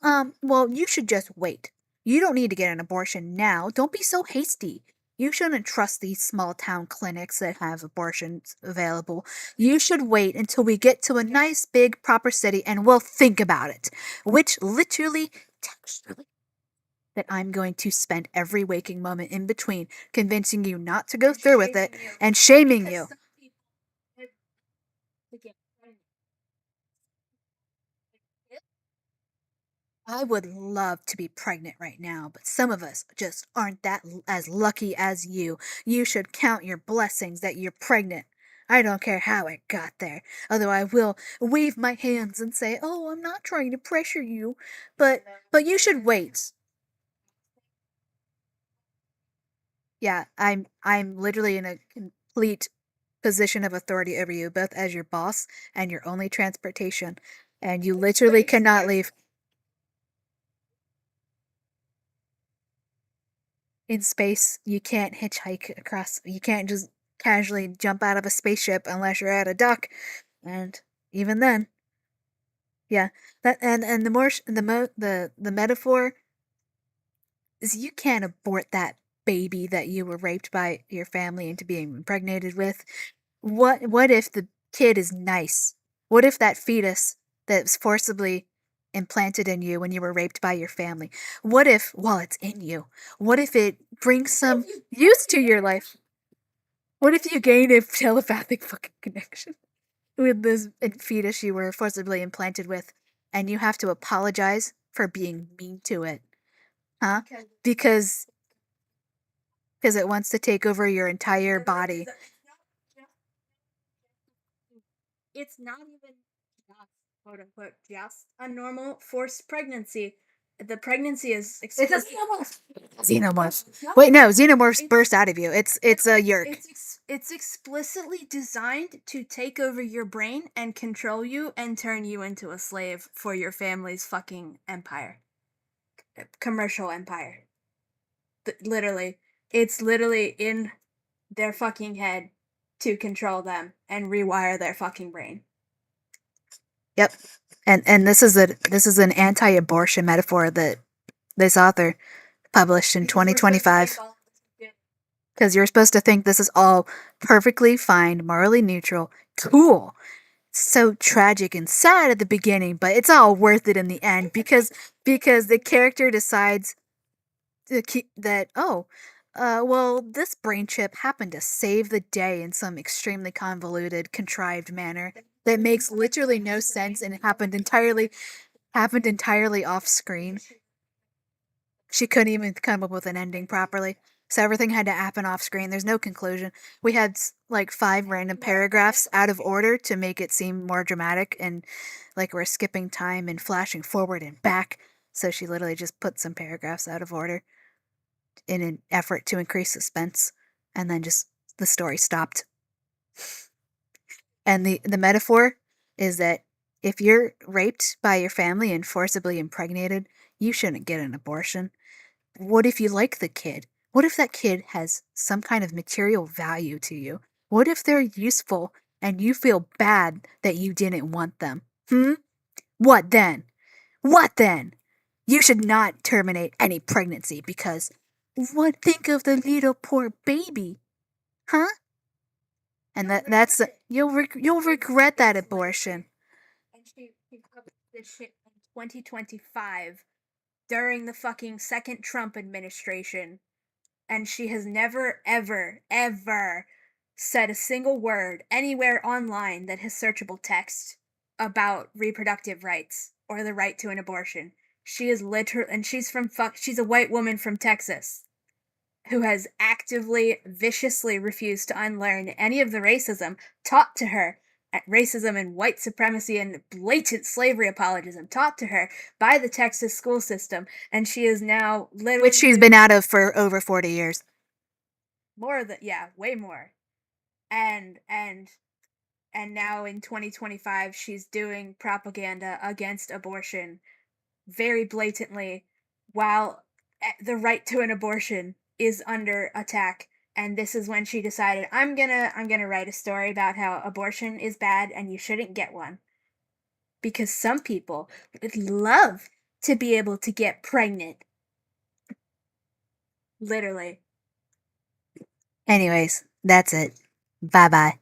Speaker 2: you should just wait. You don't need to get an abortion now. Don't be so hasty. You shouldn't trust these small town clinics that have abortions available. You should wait until we get to a nice big proper city and we'll think about it. Which literally, textually, that I'm going to spend every waking moment in between convincing you not to go through with it and shaming you. I would love to be pregnant right now, but some of us just aren't as lucky as you. You should count your blessings that you're pregnant. I don't care how it got there, although I will wave my hands and say, "Oh, I'm not trying to pressure you, but you should wait." Yeah, I'm literally in a complete position of authority over you, both as your boss and your only transportation, and you literally cannot leave. In space, you can't hitchhike across. You can't just casually jump out of a spaceship unless you're at a dock, and even then, yeah. That and the more the metaphor is you can't abort that baby that you were raped by your family into being impregnated with. What if the kid is nice? What if that fetus that was forcibly implanted in you when you were raped by your family? What if, while it's in you, what if it brings some use to your life? What if you gain a telepathic fucking connection with this fetus you were forcibly implanted with, and you have to apologize for being mean to it? Huh? Because it wants to take over your entire body.
Speaker 1: It's not even just, quote unquote, just a normal forced pregnancy. The pregnancy is
Speaker 2: It's a xenomorph. Wait, no, xenomorphs burst out of you. It's a yerk.
Speaker 1: It's explicitly designed to take over your brain and control you and turn you into a slave for your family's fucking empire. Commercial empire. Literally. It's literally in their fucking head to control them and rewire their fucking brain.
Speaker 2: Yep. And this is an anti-abortion metaphor that this author published in 2025. Because you're supposed to think this is all perfectly fine, morally neutral, cool. So tragic and sad at the beginning, but it's all worth it in the end because the character decides to keep that, well, this brain chip happened to save the day in some extremely convoluted, contrived manner that makes literally no sense and happened entirely off screen. She couldn't even come up with an ending properly. So everything had to happen off screen. There's no conclusion. We had like 5 random paragraphs out of order to make it seem more dramatic and like we're skipping time and flashing forward and back. So she literally just put some paragraphs out of order in an effort to increase suspense, and then just the story stopped. And the metaphor is that if you're raped by your family and forcibly impregnated, you shouldn't get an abortion. What if you like the kid? What if that kid has some kind of material value to you? What if they're useful and you feel bad that you didn't want them? What then? What then? You should not terminate any pregnancy because think of the little poor baby, huh? And that's you'll regret that abortion.
Speaker 1: And she published this shit in 2025 during the fucking second Trump administration, and she has never ever ever said a single word anywhere online that has searchable text about reproductive rights or the right to an abortion. She is literally, and she's a white woman from Texas who has actively, viciously refused to unlearn any of the racism taught to her racism and white supremacy and blatant slavery apologism taught to her by the Texas school system, and she is now literally
Speaker 2: Which she's been out of for over 40 years.
Speaker 1: more than way more. And now in 2025 she's doing propaganda against abortion very blatantly, while the right to an abortion is under attack. And this is when she decided, I'm gonna write a story about how abortion is bad and you shouldn't get one, because some people would love to be able to get pregnant, literally.
Speaker 2: Anyways, that's it. Bye bye.